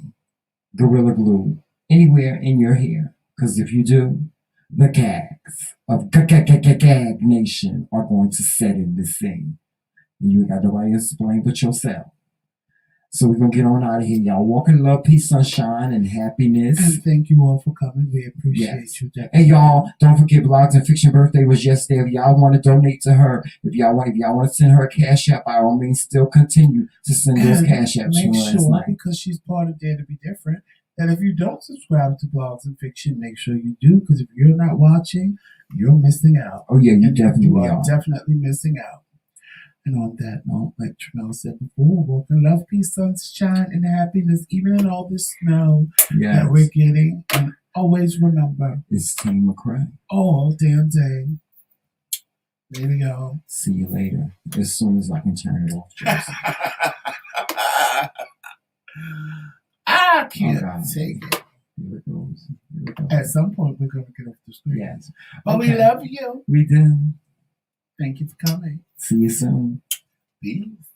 A: Gorilla Glue anywhere in your hair. Because if you do, the gags of Gag Nation are going to set in this thing. And you got nobody else to blame but yourself. So we're going to get on out of here. Y'all walk in love, peace, sunshine, and happiness.
B: And thank you all for coming. We appreciate you.
A: And y'all, don't forget Blogs and Fiction birthday was yesterday. If y'all want to donate to her, if y'all want to send her a cash app, by all means, still continue to send those cash apps.
B: Make sure, because she's part of Dare to Be Different, that if you don't subscribe to Blogs and Fiction, make sure you do, because if you're not watching, you're missing out.
A: Oh yeah, you definitely are.
B: Definitely missing out. And on that note, like Tramel said before, walk in love, peace, sunshine, and happiness, even in all this snow that we're getting. And always remember,
A: it's TheMcRae
B: all damn day. There we go.
A: See you later. As soon as I can turn it off.
B: I can't take it.
A: Here it goes.
B: At some point, we're going to get off the screen.
A: Yes.
B: But we love you.
A: We do.
B: Thank you for coming.
A: See you soon.
B: Peace.